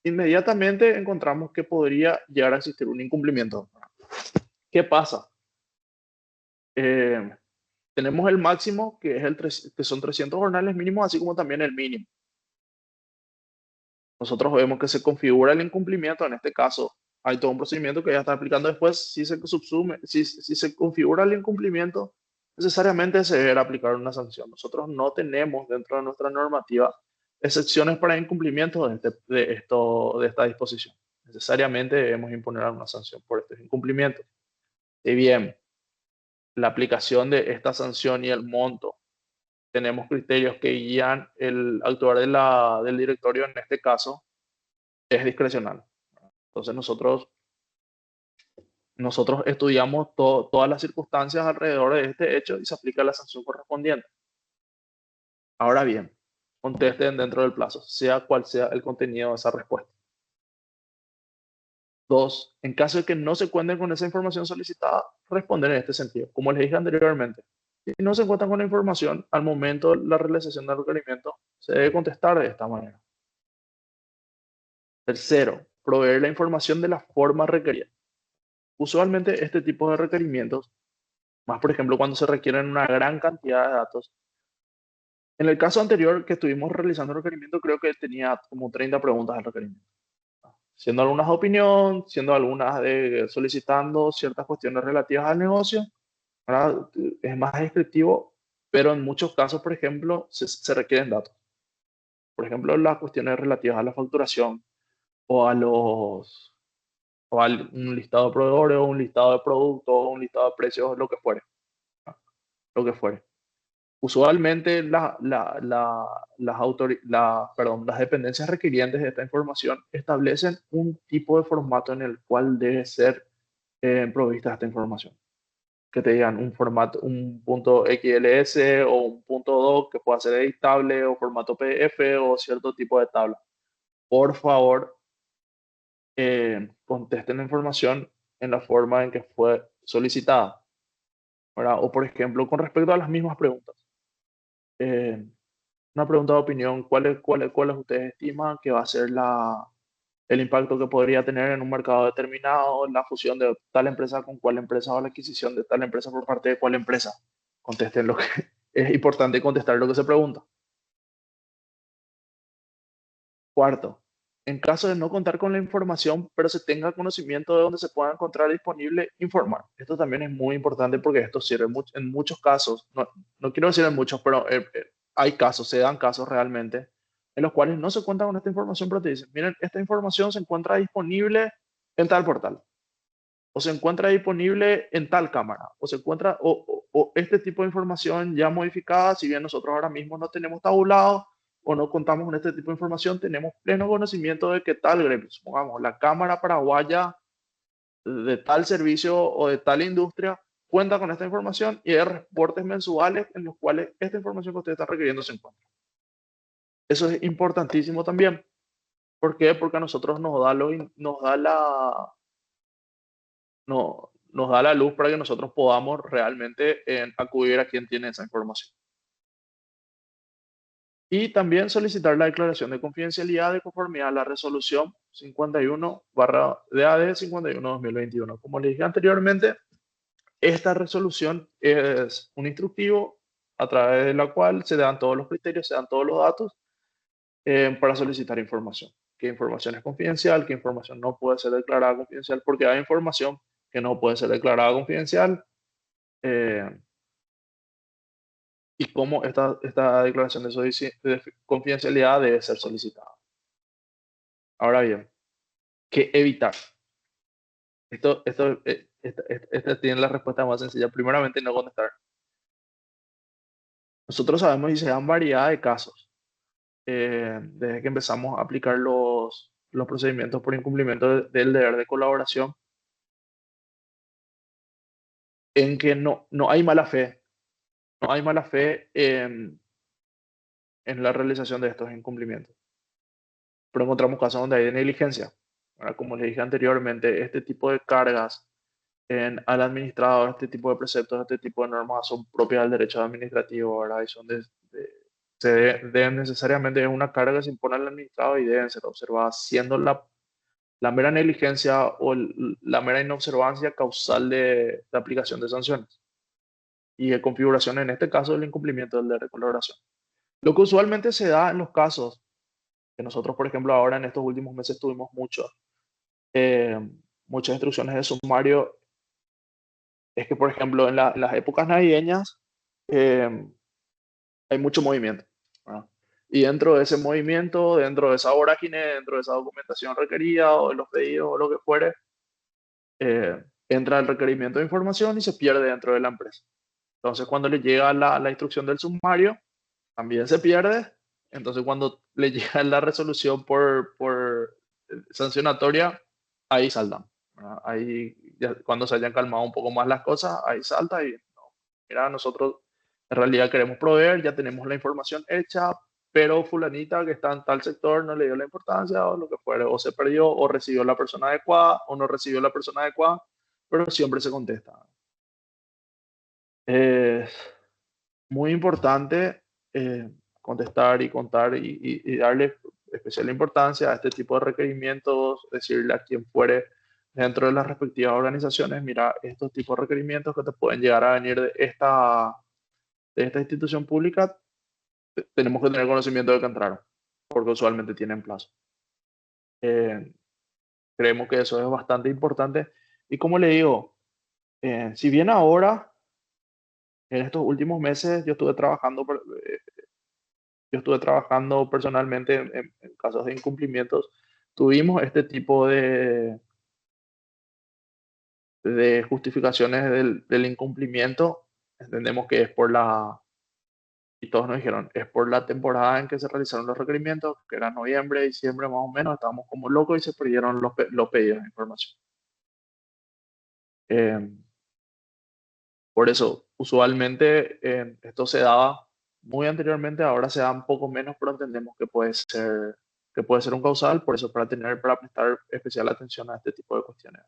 inmediatamente encontramos que podría llegar a existir un incumplimiento. ¿Qué pasa? Tenemos el máximo, que, que son 300 jornales mínimos, así como también el mínimo. Nosotros vemos que se configura el incumplimiento, en este caso hay todo un procedimiento que ya está aplicando después, si se subsume, si se configura el incumplimiento, necesariamente se deberá aplicar una sanción. Nosotros no tenemos dentro de nuestra normativa excepciones para incumplimientos de esta disposición. Necesariamente debemos imponer alguna sanción por estos incumplimientos. Y bien, la aplicación de esta sanción y el monto, tenemos criterios que guían el actuar del directorio en este caso, es discrecional. Entonces nosotros estudiamos todas las circunstancias alrededor de este hecho y se aplica la sanción correspondiente. Ahora bien, contesten dentro del plazo, sea cual sea el contenido de esa respuesta. 2. En caso de que no se cuenten con esa información solicitada, responder en este sentido. Como les dije anteriormente, si no se cuentan con la información, al momento de la realización del requerimiento, se debe contestar de esta manera. Tercero, proveer la información de la forma requerida. Usualmente este tipo de requerimientos, más por ejemplo cuando se requieren una gran cantidad de datos, en el caso anterior que estuvimos realizando el requerimiento, creo que tenía como 30 preguntas al requerimiento. Siendo algunas de opinión, siendo algunas de solicitando ciertas cuestiones relativas al negocio, ¿verdad? Es más descriptivo, pero en muchos casos, por ejemplo, se requieren datos. Por ejemplo, las cuestiones relativas a la facturación o o a un listado de proveedores o un listado de productos o un listado de precios, lo que fuere. Lo que fuere. Usualmente las dependencias requirientes de esta información establecen un tipo de formato en el cual debe ser provista esta información. Que te digan un formato, un punto XLS o un punto doc que pueda ser editable o formato PDF o cierto tipo de tabla. Por favor, contesten la información en la forma en que fue solicitada, ¿verdad? O por ejemplo, con respecto a las mismas preguntas. Eh, una pregunta de opinión, ¿cuáles ustedes estiman que va a ser el impacto que podría tener en un mercado determinado la fusión de tal empresa con cuál empresa o la adquisición de tal empresa por parte de cuál empresa? Contesten lo que es importante contestar lo que se pregunta. Cuarto, en caso de no contar con la información, pero se tenga conocimiento de dónde se pueda encontrar disponible, informar. Esto también es muy importante porque esto sirve en muchos casos, no quiero decir en muchos, pero hay casos, se dan casos realmente, en los cuales no se cuenta con esta información, pero te dicen, miren, esta información se encuentra disponible en tal portal, o se encuentra disponible en tal cámara, o se encuentra, o este tipo de información ya modificada, si bien nosotros ahora mismo no tenemos tabulado o no contamos con este tipo de información, tenemos pleno conocimiento de que tal gremio, supongamos, la Cámara Paraguaya de tal servicio o de tal industria, cuenta con esta información y hay reportes mensuales en los cuales esta información que ustedes están requiriendo se encuentra. Eso es importantísimo también. ¿Por qué? Porque a nosotros nos da la luz para que nosotros podamos realmente acudir a quien tiene esa información. Y también solicitar la declaración de confidencialidad de conformidad a la resolución 51/DAD 51/2021. Como les dije anteriormente, esta resolución es un instructivo a través de la cual se dan todos los criterios, se dan todos los datos para solicitar información. ¿Qué información es confidencial? ¿Qué información no puede ser declarada confidencial? Porque hay información que no puede ser declarada confidencial eh, y cómo esta declaración de confidencialidad debe ser solicitada. Ahora bien, ¿qué evitar? Esta tiene la respuesta más sencilla. Primeramente, no contestar. Nosotros sabemos y se dan variedad de casos desde que empezamos a aplicar los procedimientos por incumplimiento del deber de colaboración, en que no hay mala fe, no hay mala fe en la realización de estos incumplimientos. Pero encontramos casos donde hay de negligencia. Ahora, como les dije anteriormente, este tipo de cargas al administrador, este tipo de preceptos, este tipo de normas son propias del derecho administrativo, ¿verdad? Y son deben necesariamente, es una carga que se impone al administrador y deben ser observadas, siendo la mera negligencia o la mera inobservancia causal de aplicación de sanciones y de configuración, en este caso, del incumplimiento del deber de colaboración. Lo que usualmente se da en los casos que nosotros, por ejemplo, ahora en estos últimos meses tuvimos eh, muchas instrucciones de sumario, es que, por ejemplo, en las épocas navideñas eh, hay mucho movimiento, ¿verdad? Y dentro de ese movimiento, dentro de esa vorágine, dentro de esa documentación requerida o de los pedidos o lo que fuere, entra el requerimiento de información y se pierde dentro de la empresa. Entonces, cuando le llega la instrucción del sumario, también se pierde. Entonces, cuando le llega la resolución por sancionatoria, ahí saltan, ¿verdad? Ahí, cuando se hayan calmado un poco más las cosas, ahí salta y no, mira, nosotros en realidad queremos proveer, ya tenemos la información hecha, pero fulanita que está en tal sector no le dio la importancia o lo que fuera, o se perdió, o recibió la persona adecuada, o no recibió la persona adecuada, pero siempre se contesta. Es muy importante contestar y contar y darle especial importancia a este tipo de requerimientos, decirle a quien fuere dentro de las respectivas organizaciones, mira, estos tipos de requerimientos que te pueden llegar a venir de esta institución pública, tenemos que tener conocimiento de que entraron, porque usualmente tienen plazo. Eh, Creemos que eso es bastante importante. Y como le digo, si bien ahora, en estos últimos meses, yo estuve trabajando personalmente en casos de incumplimientos, tuvimos este tipo de justificaciones del incumplimiento. Entendemos que es y todos nos dijeron, es por la temporada en que se realizaron los requerimientos, que era noviembre, diciembre más o menos, estábamos como locos y se perdieron los pedidos de información. Eh, por eso, usualmente esto se daba muy anteriormente, ahora se da un poco menos, pero entendemos que puede ser un causal, por eso para prestar especial atención a este tipo de cuestiones.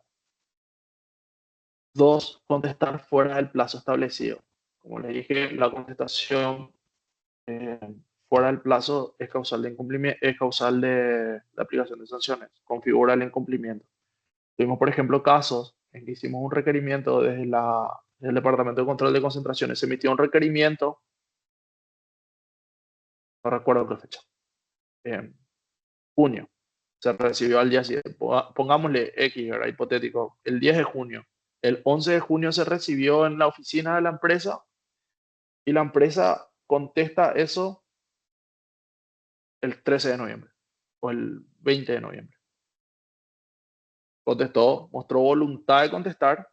Dos, contestar fuera del plazo establecido. Como les dije, la contestación eh, fuera del plazo es causal de incumplimiento, es causal de aplicación de sanciones, configura el incumplimiento. Tuvimos, por ejemplo, casos en que hicimos un requerimiento desde el Departamento de Control de Concentraciones, se emitió un requerimiento, no recuerdo qué fecha, en junio, se recibió al día siguiente, pongámosle X, era hipotético, el 10 de junio. El 11 de junio se recibió en la oficina de la empresa y la empresa contesta eso el 13 de noviembre o el 20 de noviembre. Contestó, mostró voluntad de contestar,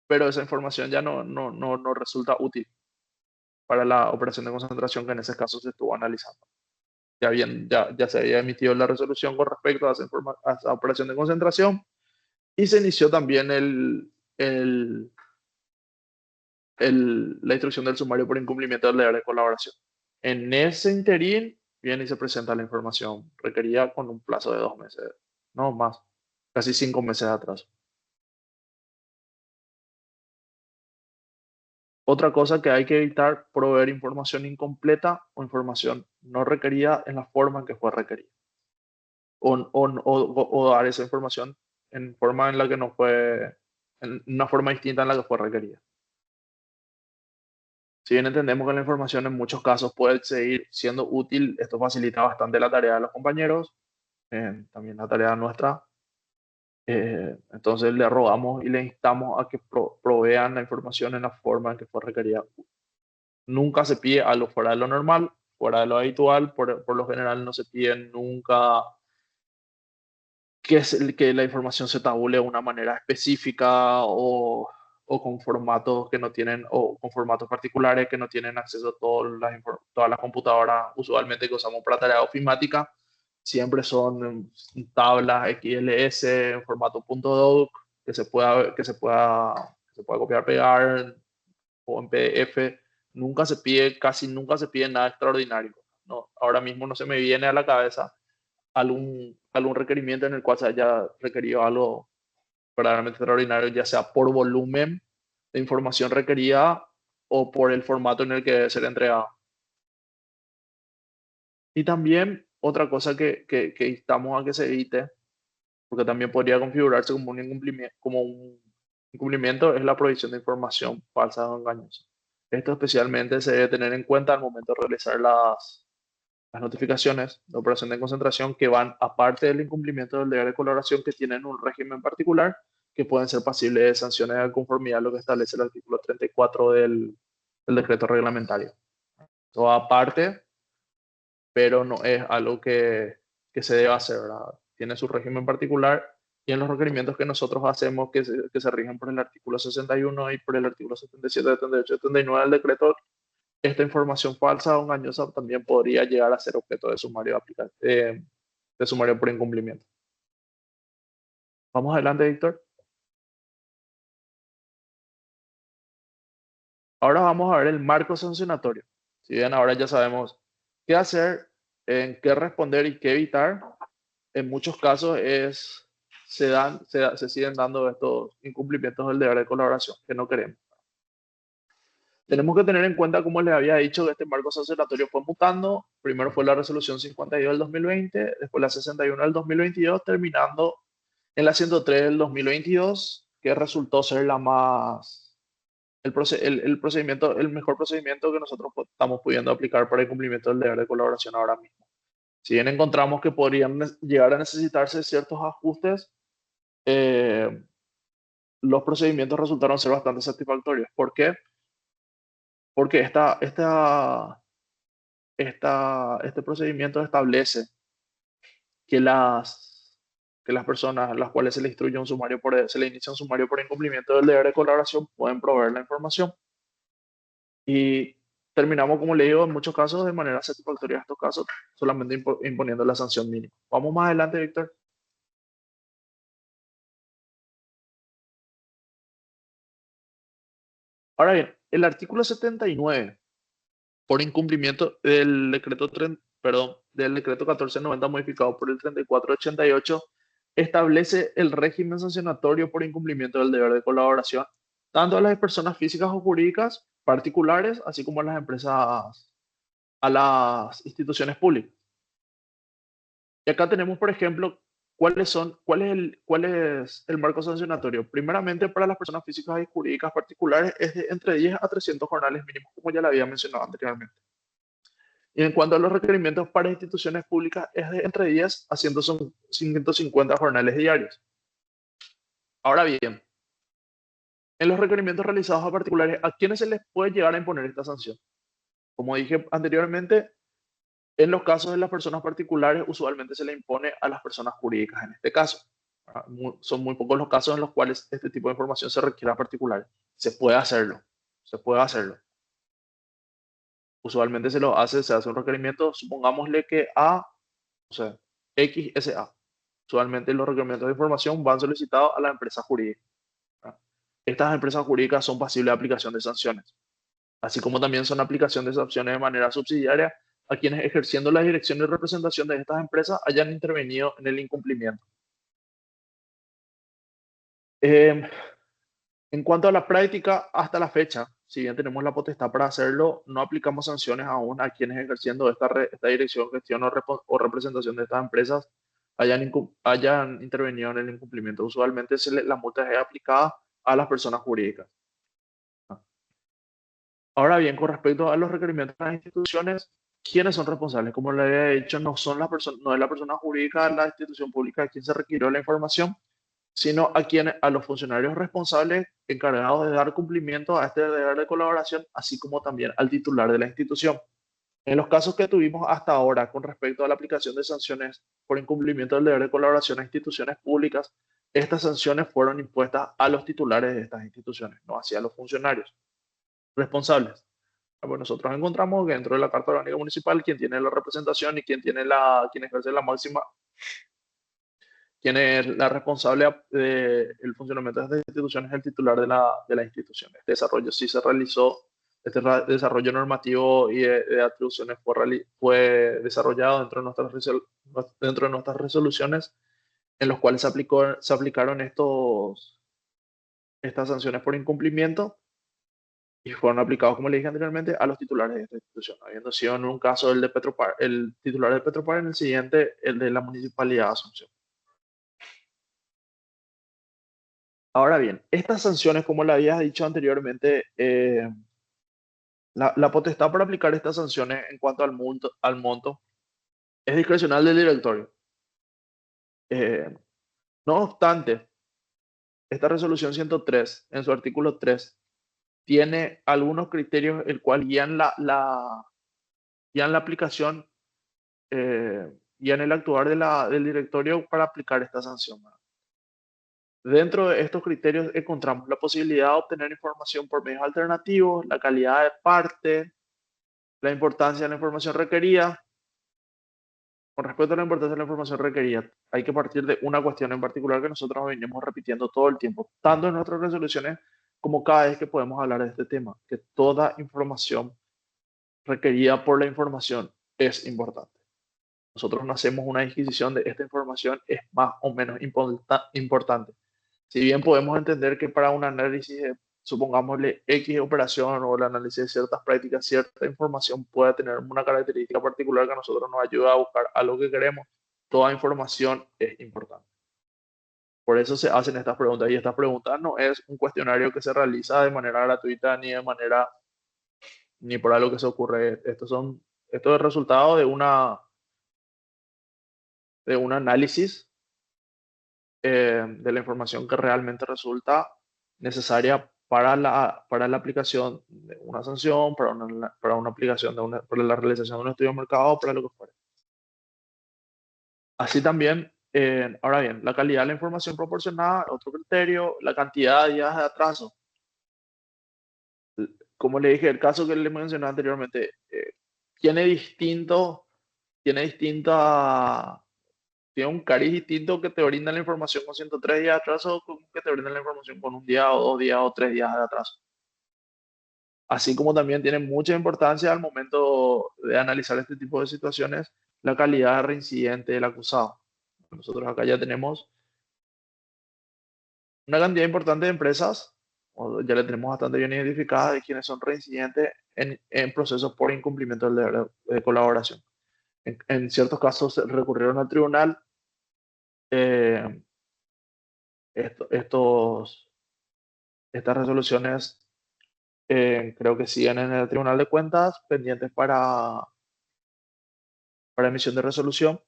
pero esa información ya no resulta útil para la operación de concentración que en ese caso se estuvo analizando. Ya se había emitido la resolución con respecto a esa operación de concentración y se inició también la instrucción del sumario por incumplimiento del deber de colaboración. En ese interín viene y se presenta la información requerida con un plazo de 2 meses, no más, casi 5 meses atrás. Otra cosa que hay que evitar, proveer información incompleta o información no requerida en la forma en que fue requerida. O dar esa información en forma en la que no fue, en una forma distinta en la que fue requerida. Si bien entendemos que la información en muchos casos puede seguir siendo útil, esto facilita bastante la tarea de los compañeros, también la tarea nuestra. Entonces le rogamos y le instamos a que provean la información en la forma en que fue requerida. Nunca se pide algo fuera de lo normal, fuera de lo habitual, por lo general no se pide nunca que la información se tabule de una manera específica o con formatos que no tienen, o con formatos particulares que no tienen acceso a todas las computadoras usualmente que usamos para tarea ofimática. Siempre son tablas XLS en formato .doc que se pueda copiar, pegar o en PDF. Casi nunca se pide nada extraordinario. No, ahora mismo no se me viene a la cabeza algún requerimiento en el cual se haya requerido algo verdaderamente extraordinario, ya sea por volumen de información requerida o por el formato en el que debe ser entregado. Y también otra cosa que instamos a que se evite, porque también podría configurarse como un incumplimiento, es la provisión de información falsa o engañosa. Esto especialmente se debe tener en cuenta al momento de realizar las notificaciones de operación de concentración que van aparte del incumplimiento del deber de colaboración, que tienen un régimen particular que pueden ser pasibles de sanciones de conformidad a lo que establece el artículo 34 del decreto reglamentario. Todo aparte, pero no es algo que se debe hacer, ¿verdad? Tiene su régimen particular y en los requerimientos que nosotros hacemos que se rigen por el artículo 61 y por el artículo 77, 78, 79 del decreto, esta información falsa o engañosa también podría llegar a ser objeto de sumario por incumplimiento. Vamos adelante, Víctor. Ahora vamos a ver el marco sancionatorio. Si bien ahora ya sabemos qué hacer, en qué responder y qué evitar, en muchos casos se siguen dando estos incumplimientos del deber de colaboración que no queremos. Tenemos que tener en cuenta, como les había dicho, que este marco sancionatorio fue mutando. Primero fue la resolución 52 del 2020, después la 61 del 2022, terminando en la 103 del 2022, que resultó ser el mejor procedimiento que nosotros estamos pudiendo aplicar para el cumplimiento del deber de colaboración ahora mismo. Si bien encontramos que podrían llegar a necesitarse ciertos ajustes, eh, los procedimientos resultaron ser bastante satisfactorios. ¿Por qué? Porque este procedimiento establece que las personas a las cuales se le instruye se le inicia un sumario por incumplimiento del deber de colaboración pueden proveer la información. Y terminamos, como le digo, en muchos casos de manera satisfactoria, en estos casos solamente imponiendo la sanción mínima. Vamos más adelante, Víctor. Ahora bien, el artículo 79, por incumplimiento del decreto 1490 modificado por el 3488, establece el régimen sancionatorio por incumplimiento del deber de colaboración, tanto a las personas físicas o jurídicas particulares, así como a las empresas, a las instituciones públicas. Y acá tenemos, por ejemplo, cuál es el marco sancionatorio. Primeramente, para las personas físicas y jurídicas particulares es de entre 10 a 300 jornales mínimos, como ya lo había mencionado anteriormente. Y en cuanto a los requerimientos para instituciones públicas, es de entre 10 a 150 jornales diarios. Ahora bien, en los requerimientos realizados a particulares, ¿a quiénes se les puede llegar a imponer esta sanción? Como dije anteriormente, en los casos de las personas particulares, usualmente se le impone a las personas jurídicas en este caso. Son muy pocos los casos en los cuales este tipo de información se requiere a particulares. Se puede hacerlo, se puede hacerlo. Usualmente se hace un requerimiento, supongámosle que o sea, XSA. Usualmente los requerimientos de información van solicitados a la empresa jurídica. Estas empresas jurídicas son pasibles de aplicación de sanciones, así como también son aplicación de sanciones de manera subsidiaria a quienes ejerciendo la dirección y representación de estas empresas hayan intervenido en el incumplimiento. En cuanto a la práctica, hasta la fecha, si bien tenemos la potestad para hacerlo, no aplicamos sanciones aún a quienes ejerciendo esta dirección, gestión o representación de estas empresas hayan intervenido en el incumplimiento. Usualmente la multa es aplicada a las personas jurídicas. Ahora bien, con respecto a los requerimientos de las instituciones, ¿quiénes son responsables? Como le había dicho, no es la persona jurídica de la institución pública a quien se requirió la información, sino a los funcionarios responsables encargados de dar cumplimiento a este deber de colaboración, así como también al titular de la institución. En los casos que tuvimos hasta ahora con respecto a la aplicación de sanciones por incumplimiento del deber de colaboración a instituciones públicas, estas sanciones fueron impuestas a los titulares de estas instituciones, no hacia los funcionarios responsables. Pues nosotros encontramos que dentro de la Carta Orgánica Municipal, quien tiene la representación y quien ejerce la máxima, quien es la responsable del funcionamiento de estas instituciones, es el titular de la institución. Este desarrollo sí se realizó, este desarrollo normativo y de atribuciones fue desarrollado dentro de nuestras resoluciones, en los cuales se aplicaron estas sanciones por incumplimiento y fueron aplicados, como le dije anteriormente, a los titulares de esta institución, habiendo sido en un caso el de Petropar, el titular de Petropar, en el siguiente el de la Municipalidad de Asunción. Ahora bien, estas sanciones, como le había dicho anteriormente, la potestad para aplicar estas sanciones en cuanto al monto es discrecional del directorio. No obstante, esta resolución 103, en su artículo 3, tiene algunos criterios el cual guían la aplicación y en el actuar del directorio para aplicar esta sanción. Dentro de estos criterios encontramos la posibilidad de obtener información por medios alternativos, la calidad de parte, la importancia de la información requerida. Con respecto a la importancia de la información requerida, hay que partir de una cuestión en particular que nosotros venimos repitiendo todo el tiempo, tanto en nuestras resoluciones como cada vez que podemos hablar de este tema, que toda información requerida por la información es importante. Nosotros no hacemos una disquisición de esta información es más o menos importante. Si bien podemos entender que para un análisis de, supongámosle, X operación o el análisis de ciertas prácticas, cierta información puede tener una característica particular que a nosotros nos ayuda a buscar algo que queremos, toda información es importante. Por eso se hacen estas preguntas, y estas preguntas no es un cuestionario que se realiza de manera gratuita ni por algo que se ocurre. Esto es el resultado de un análisis de la información que realmente resulta necesaria para la aplicación de una sanción, para una aplicación para la realización de un estudio de mercado, para lo que fuera. Así también, ahora bien, la calidad de la información proporcionada, otro criterio, la cantidad de días de atraso. Como le dije, el caso que le mencioné anteriormente, tiene distinta tiene un cariz distinto que te brinda la información con 103 días de atraso que te brinda la información con un día o 2 días o 3 días de atraso. Así como también tiene mucha importancia al momento de analizar este tipo de situaciones la calidad de reincidente del acusado. Nosotros acá ya tenemos una cantidad importante de empresas, o ya le tenemos bastante bien identificadas de quienes son reincidentes en procesos por incumplimiento del deber de colaboración. En ciertos casos recurrieron al tribunal. eh, Estas resoluciones creo que siguen en el Tribunal de Cuentas pendientes para emisión de resolución,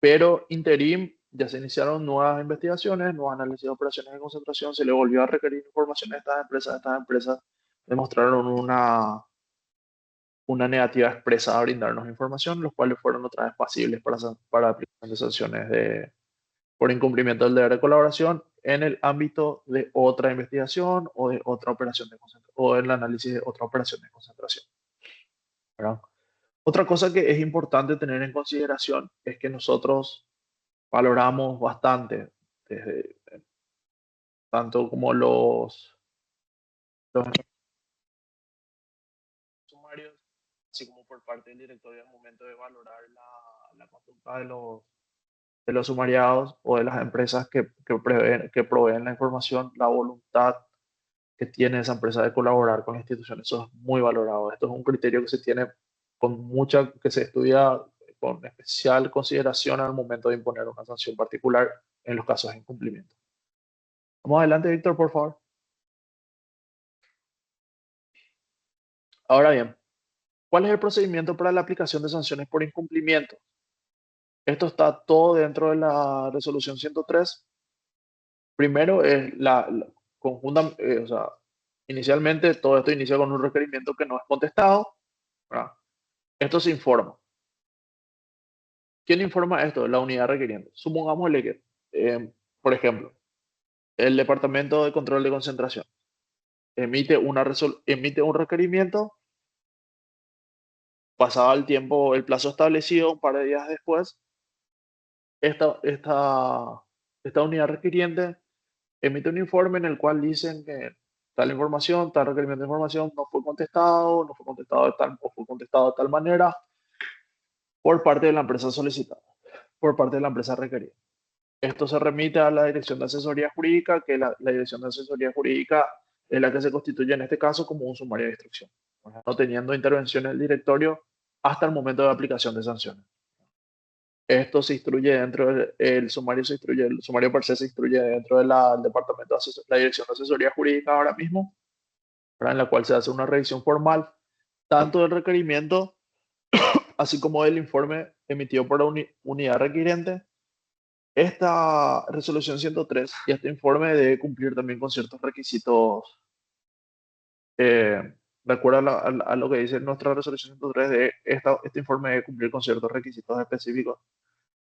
pero interim ya se iniciaron nuevas investigaciones, nuevos análisis de operaciones de concentración, se le volvió a requerir información a estas empresas demostraron una negativa expresa a brindarnos información, los cuales fueron otra vez pasibles para aplicación de sanciones por incumplimiento del deber de colaboración en el ámbito de otra investigación o de otra operación de concentración o en el análisis de otra operación de concentración. ¿Verdad? Otra cosa que es importante tener en consideración es que nosotros valoramos bastante, desde, tanto como los sumarios, así como por parte del directorio al momento de valorar la conducta de los sumariados o de las empresas que proveen la información, la voluntad que tiene esa empresa de colaborar con la institución. Eso es muy valorado. Esto es un criterio que se tiene que se estudia con especial consideración al momento de imponer una sanción particular en los casos de incumplimiento. Vamos adelante, Víctor, por favor. Ahora bien, ¿cuál es el procedimiento para la aplicación de sanciones por incumplimiento? Esto está todo dentro de la resolución 103. Primero es la conjunta, o sea, inicialmente todo esto inicia con un requerimiento que no es contestado, ¿verdad? Esto se informa. ¿Quién informa esto? La unidad requiriente. Supongámosle que, por ejemplo, el Departamento de Control de Concentración emite un requerimiento, pasado el tiempo, el plazo establecido, un par de días después, esta, esta, esta unidad requiriente emite un informe en el cual dicen que tal información, tal requerimiento de información no fue contestado de tal, o fue contestado de tal manera por parte de la empresa solicitada, por parte de la empresa requerida. Esto se remite a la Dirección de Asesoría Jurídica, que la Dirección de Asesoría Jurídica es la que se constituye en este caso como un sumario de instrucción, no teniendo intervención en el directorio hasta el momento de aplicación de sanciones. Esto se instruye dentro del sumario, el sumario per se se instruye dentro del departamento de la Dirección de Asesoría Jurídica ahora mismo, ¿verdad? En la cual se hace una revisión formal tanto del requerimiento así como del informe emitido por la unidad requiriente. Esta resolución 103 y este informe debe cumplir también con ciertos requisitos, de acuerdo a lo que dice nuestra resolución 103, este informe debe cumplir con ciertos requisitos específicos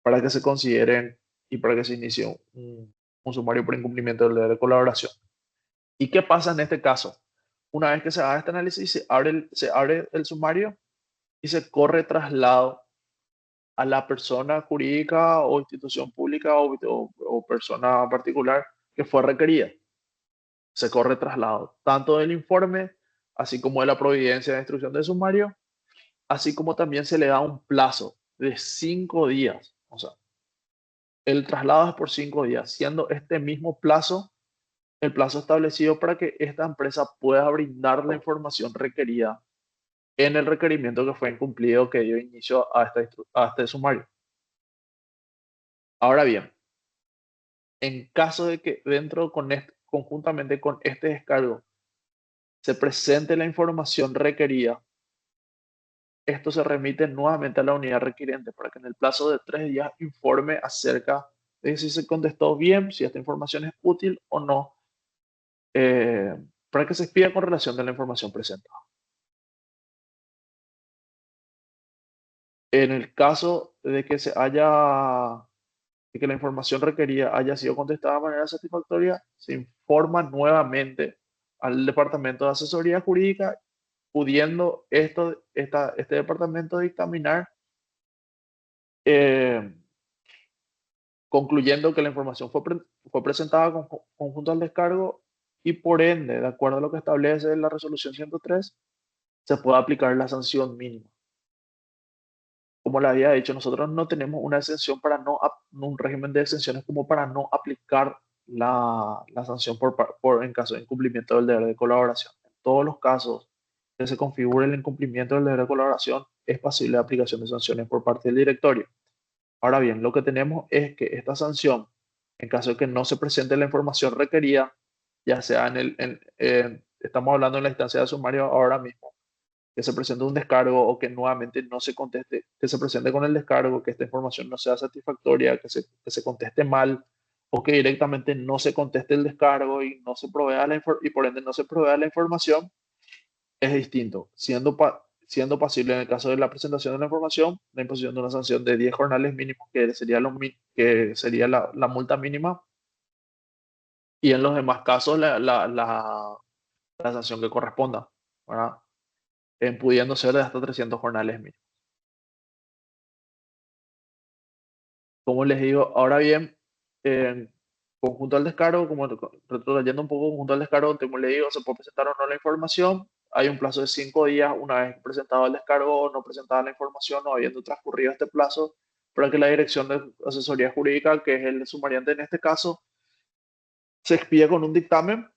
para que se consideren y para que se inicie un sumario por incumplimiento del deber de colaboración. ¿Y qué pasa en este caso? Una vez que se haga este análisis, se abre el sumario y se corre traslado a la persona jurídica o institución pública o persona particular que fue requerida. Se corre traslado tanto del informe, así como de la providencia de instrucción de sumario, así como también se le da un plazo de 5 días. O sea, el traslado es por 5 días, siendo este mismo plazo el plazo establecido para que esta empresa pueda brindar la información requerida en el requerimiento que fue incumplido que dio inicio a este sumario. Ahora bien, en caso de que conjuntamente con este descargo se presente la información requerida, esto se remite nuevamente a la unidad requiriente para que en el plazo de 3 días informe acerca de si se contestó bien, si esta información es útil o no, para que se expida con relación de la información presentada. En el caso de que de que la información requerida haya sido contestada de manera satisfactoria, se informa nuevamente al Departamento de Asesoría Jurídica, pudiendo este departamento dictaminar, concluyendo que la información fue presentada conjunto al descargo y por ende, de acuerdo a lo que establece la resolución 103, se puede aplicar la sanción mínima. Como le había dicho, nosotros no tenemos una exención un régimen de exenciones como para no aplicar la sanción en caso de incumplimiento del deber de colaboración. En todos los casos que se configure el incumplimiento del deber de colaboración, es posible la aplicación de sanciones por parte del directorio. Ahora bien, lo que tenemos es que esta sanción, en caso de que no se presente la información requerida, ya sea estamos hablando en la instancia de sumario ahora mismo, que se presente un descargo o que nuevamente no se conteste, que se presente con el descargo, que esta información no sea satisfactoria, que se conteste mal, o que directamente no se conteste el descargo y no se provea y por ende no se provea la información, es distinto, siendo pasible en el caso de la presentación de la información, la imposición de una sanción de 10 jornales mínimos, que sería la multa mínima, y en los demás casos la sanción que corresponda, ¿verdad? Pudiendo ser de hasta 300 jornales mínimos. Como les digo, ahora bien, en conjunto al descargo, como retrocediendo un poco conjunto al descargo, como les digo, se puede presentar o no la información. Hay un plazo de 5 días una vez presentado el descargo o no presentada la información o habiendo transcurrido este plazo para que la Dirección de Asesoría Jurídica, que es el sumariante en este caso, se expida con un dictamen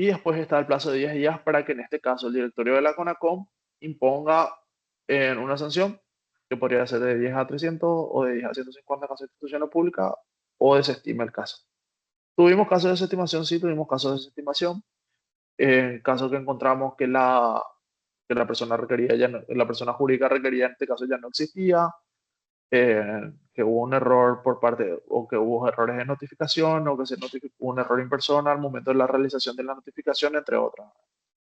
Y después está el plazo de 10 días para que en este caso el directorio de la CONACOM imponga una sanción que podría ser de 10 a 300 o de 10 a 150 en caso de institución pública, o desestime el caso. ¿Tuvimos casos de desestimación? Sí, tuvimos casos de desestimación. En caso que encontramos que la persona requerida la persona jurídica requerida en este caso ya no existía, que hubo un error por parte, o que hubo errores de notificación, o que se notificó un error en persona al momento de la realización de la notificación, entre otras.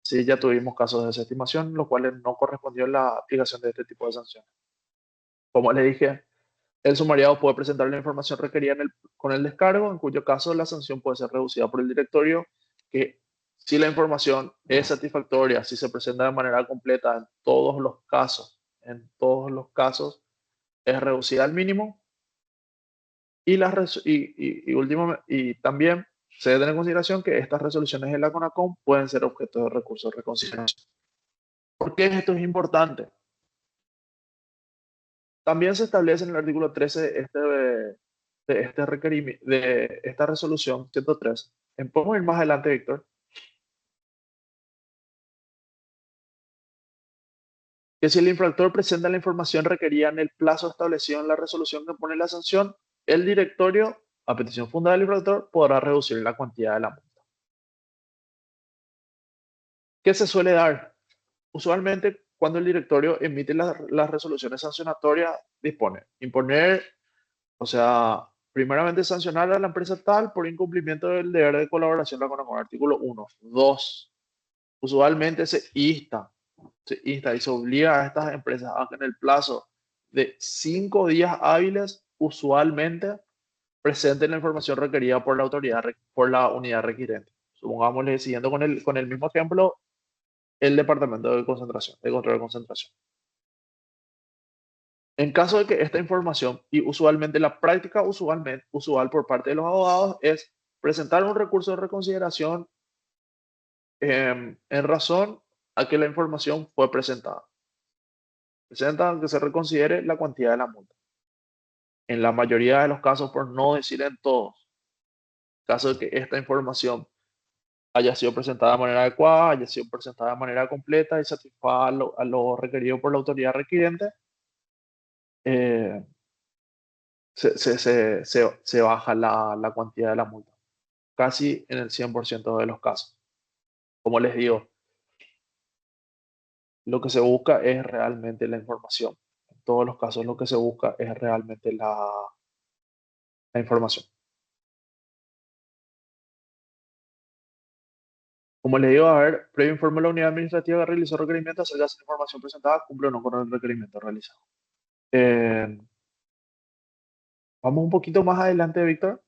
Sí, ya tuvimos casos de desestimación, los cuales no correspondió la aplicación de este tipo de sanciones. Como les dije, el sumariado puede presentar la información requerida con el descargo, en cuyo caso la sanción puede ser reducida por el directorio, que si la información es satisfactoria, si se presenta de manera completa en todos los casos, es reducida al mínimo. Y también se debe tener en consideración que estas resoluciones de la CONACOM pueden ser objeto de recursos de reconsideración. ¿Por qué esto es importante? También se establece en el artículo 13 de esta resolución 103. Podemos ir más adelante, Víctor. Que si el infractor presenta la información requerida en el plazo establecido en la resolución que pone la sanción, el directorio, a petición fundada del infractor, podrá reducir la cuantía de la multa. ¿Qué se suele dar? Usualmente, cuando el directorio emite las resoluciones sancionatorias, dispone imponer, o sea, primeramente sancionar a la empresa tal por incumplimiento del deber de colaboración con el artículo 1. 2. Usualmente se insta y se obliga a estas empresas a que en el plazo de 5 días hábiles, usualmente presenten la información requerida por la autoridad, por la unidad requirente. Supongámosle, siguiendo con el mismo ejemplo, el departamento de concentración, de control de concentración. En caso de que esta información, y usualmente la práctica usual por parte de los abogados, es presentar un recurso de reconsideración en razón a que la información fue presentada. Presentan que se reconsidere la cuantía de la multa. En la mayoría de los casos, por no decir en todos, en caso de que esta información haya sido presentada de manera adecuada, haya sido presentada de manera completa y satisfaga a lo requerido por la autoridad requirente, eh, se baja la cuantía de la multa, casi en el 100% de los casos. Como les digo, lo que se busca es realmente la información. En todos los casos lo que se busca es realmente la información. Como les digo, a ver, previo informe de la unidad administrativa que realizó requerimiento acerca de esa información presentada, cumple o no con el requerimiento realizado. Eh, Vamos un poquito más adelante, Víctor.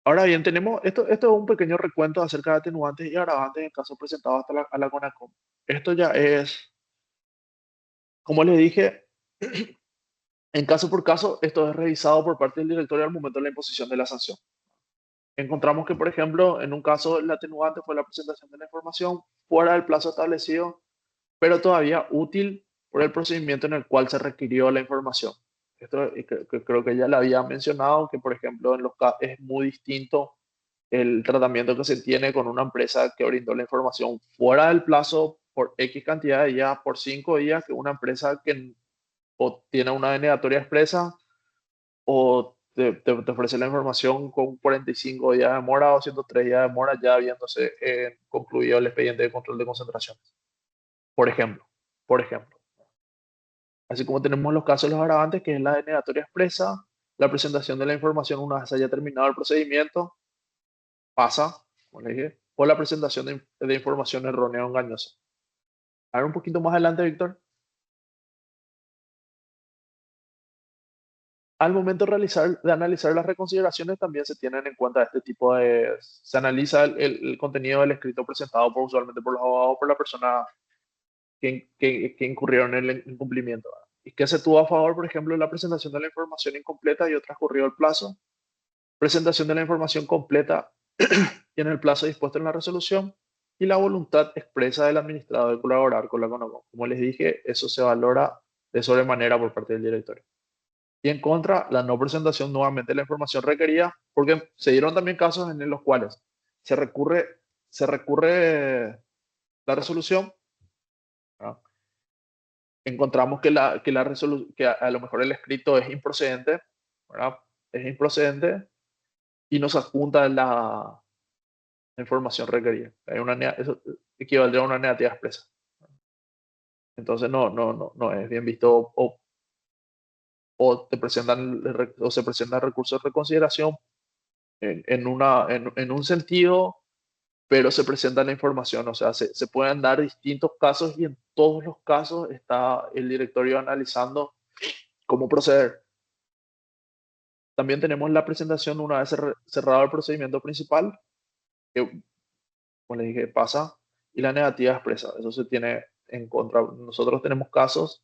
Ahora bien, tenemos esto es un pequeño recuento acerca de atenuantes y agravantes en casos presentados a la CONACOM. Esto ya es, como les dije, en caso por caso, esto es revisado por parte del directorio al momento de la imposición de la sanción. Encontramos que, por ejemplo, en un caso el atenuante fue la presentación de la información fuera del plazo establecido, pero todavía útil por el procedimiento en el cual se requirió la información. Esto creo que ya le había mencionado, que por ejemplo es muy distinto el tratamiento que se tiene con una empresa que brindó la información fuera del plazo por X cantidad de días, por 5 días, que una empresa que o tiene una denegatoria expresa o te ofrece la información con 45 días de demora o 103 días de demora, ya habiéndose concluido el expediente de control de concentraciones. Por ejemplo, por ejemplo. Así como tenemos los casos de los agravantes, que es la denegatoria expresa, la presentación de la información una vez haya terminado el procedimiento, pasa, como le dije, o la presentación de información errónea o engañosa. A ver un poquito más adelante, Víctor. Al momento de analizar las reconsideraciones, también se tienen en cuenta se analiza el contenido del escrito presentado usualmente por los abogados o por la persona que incurrieron en el incumplimiento. ¿Y qué se tuvo a favor, por ejemplo, de la presentación de la información incompleta y o transcurrido el plazo? Presentación de la información completa y en el plazo dispuesto en la resolución, y la voluntad expresa del administrador de colaborar con la CONACOM. Como les dije, eso se valora de sobremanera por parte del directorio. Y en contra, la no presentación nuevamente de la información requerida, porque se dieron también casos en los cuales se recurre, se recurre la resolución, ¿verdad? Encontramos que a lo mejor el escrito es improcedente, ¿verdad? Es improcedente y nos adjunta la información requerida. Eso equivaldría a una negativa expresa. Entonces no es bien visto o te presentan o se presenta el recurso de reconsideración en un sentido, pero se presenta la información. O sea, se pueden dar distintos casos y en todos los casos está el directorio analizando cómo proceder. También tenemos la presentación una vez cerrado el procedimiento principal, que, como les dije, pasa, y la negativa expresa. Eso se tiene en contra. Nosotros tenemos casos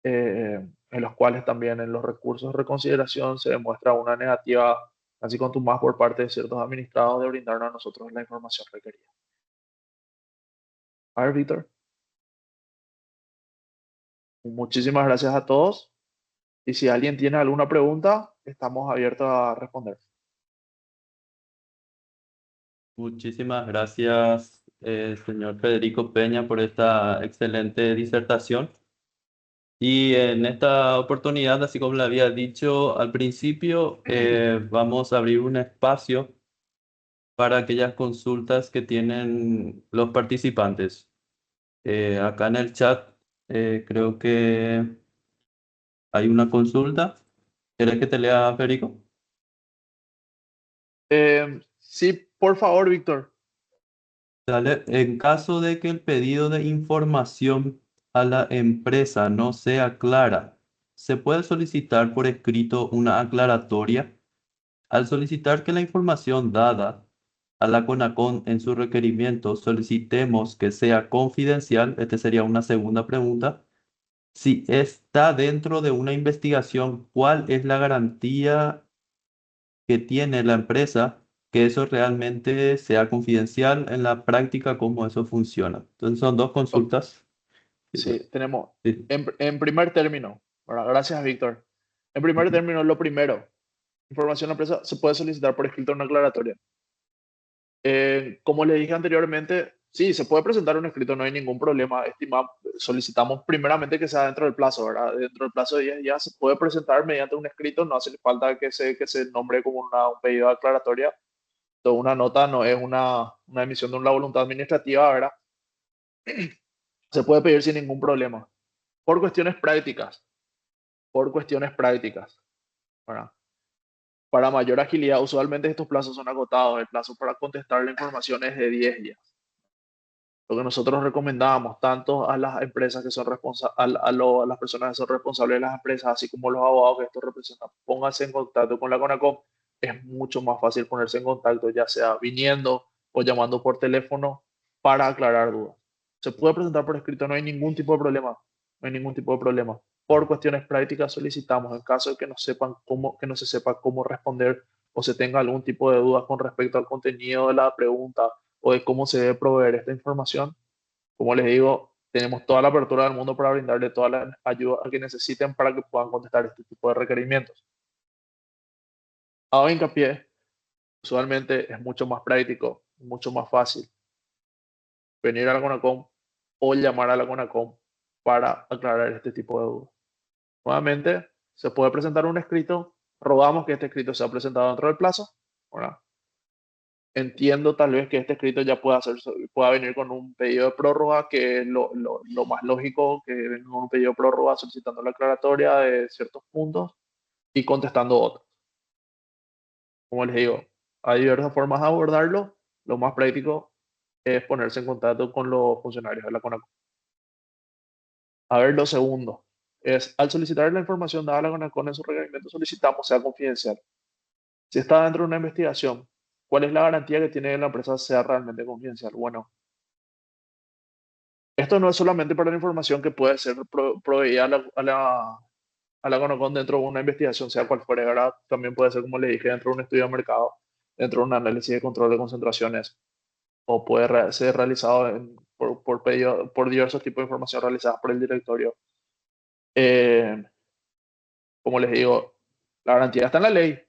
en los cuales también en los recursos de reconsideración se demuestra una negativa así contumaz por parte de ciertos administrados de brindarnos a nosotros la información requerida. A ver, Víctor, muchísimas gracias a todos y si alguien tiene alguna pregunta, estamos abiertos a responder. Muchísimas gracias, señor Federico Peña, por esta excelente disertación. Y en esta oportunidad, así como le había dicho al principio, vamos a abrir un espacio para aquellas consultas que tienen los participantes. Acá en el chat creo que hay una consulta. ¿Quieres que te lea, Federico? Sí, por favor, Víctor. Dale. En caso de que el pedido de información a la empresa no sea clara, ¿se puede solicitar por escrito una aclaratoria? Al solicitar que la información dada a la CONACON en su requerimiento solicitemos que sea confidencial, esta sería una segunda pregunta. Si está dentro de una investigación, ¿cuál es la garantía que tiene la empresa que eso realmente sea confidencial en la práctica, cómo eso funciona? Entonces son dos Oh, consultas. sí, tenemos, Sí. en primer término, bueno, gracias, Víctor. En primer Ujú. término, lo primero, información a la empresa se puede solicitar por escrito una aclaratoria. Como le dije anteriormente, sí, se puede presentar un escrito, no hay ningún problema. Solicitamos primeramente que sea dentro del plazo, ¿verdad? Dentro del plazo de 10 días se puede presentar mediante un escrito, no hace falta que se nombre como un pedido de aclaratoria. Toda una nota no es una emisión de una voluntad administrativa, ¿verdad? Se puede pedir sin ningún problema. Por cuestiones prácticas, por cuestiones prácticas, ¿verdad? Para mayor agilidad, usualmente estos plazos son agotados. El plazo para contestar la información es de 10 días. Lo que nosotros recomendamos tanto a las empresas que son responsables, a las personas que son responsables de las empresas, así como los abogados que esto representan, pónganse en contacto con la CONACOM. Es mucho más fácil ponerse en contacto, ya sea viniendo o llamando por teléfono para aclarar dudas. Se puede presentar por escrito, no hay ningún tipo de problema, no hay ningún tipo de problema. Por cuestiones prácticas solicitamos, en caso de que no sepan cómo, que no se sepa cómo responder o se tenga algún tipo de duda con respecto al contenido de la pregunta o de cómo se debe proveer esta información. Como les digo, tenemos toda la apertura del mundo para brindarle toda la ayuda que necesiten para que puedan contestar este tipo de requerimientos. Hago hincapié, usualmente es mucho más práctico, mucho más fácil venir a la CONACOM o llamar a la CONACOM para aclarar este tipo de dudas. Nuevamente, se puede presentar un escrito, rogamos que este escrito sea presentado dentro del plazo, ¿verdad? Entiendo tal vez que este escrito ya pueda venir con un pedido de prórroga, que es lo más lógico, que venga con un pedido de prórroga solicitando la aclaratoria de ciertos puntos y contestando otros. Como les digo, hay diversas formas de abordarlo. Lo más práctico es ponerse en contacto con los funcionarios de la CONACOM. A ver, lo segundo es, al solicitar la información dada a la CONACOM en su requerimiento, solicitamos sea confidencial. Si está dentro de una investigación, ¿cuál es la garantía que tiene que la empresa sea realmente confidencial? Bueno, esto no es solamente para la información que puede ser proveída a la CONACON dentro de una investigación, sea cual fuera, ¿verdad? También puede ser, como le dije, dentro de un estudio de mercado, dentro de un análisis de control de concentraciones, o puede ser realizado por diversos tipos de información realizadas por el directorio. Eh, como les digo, la garantía está en la ley.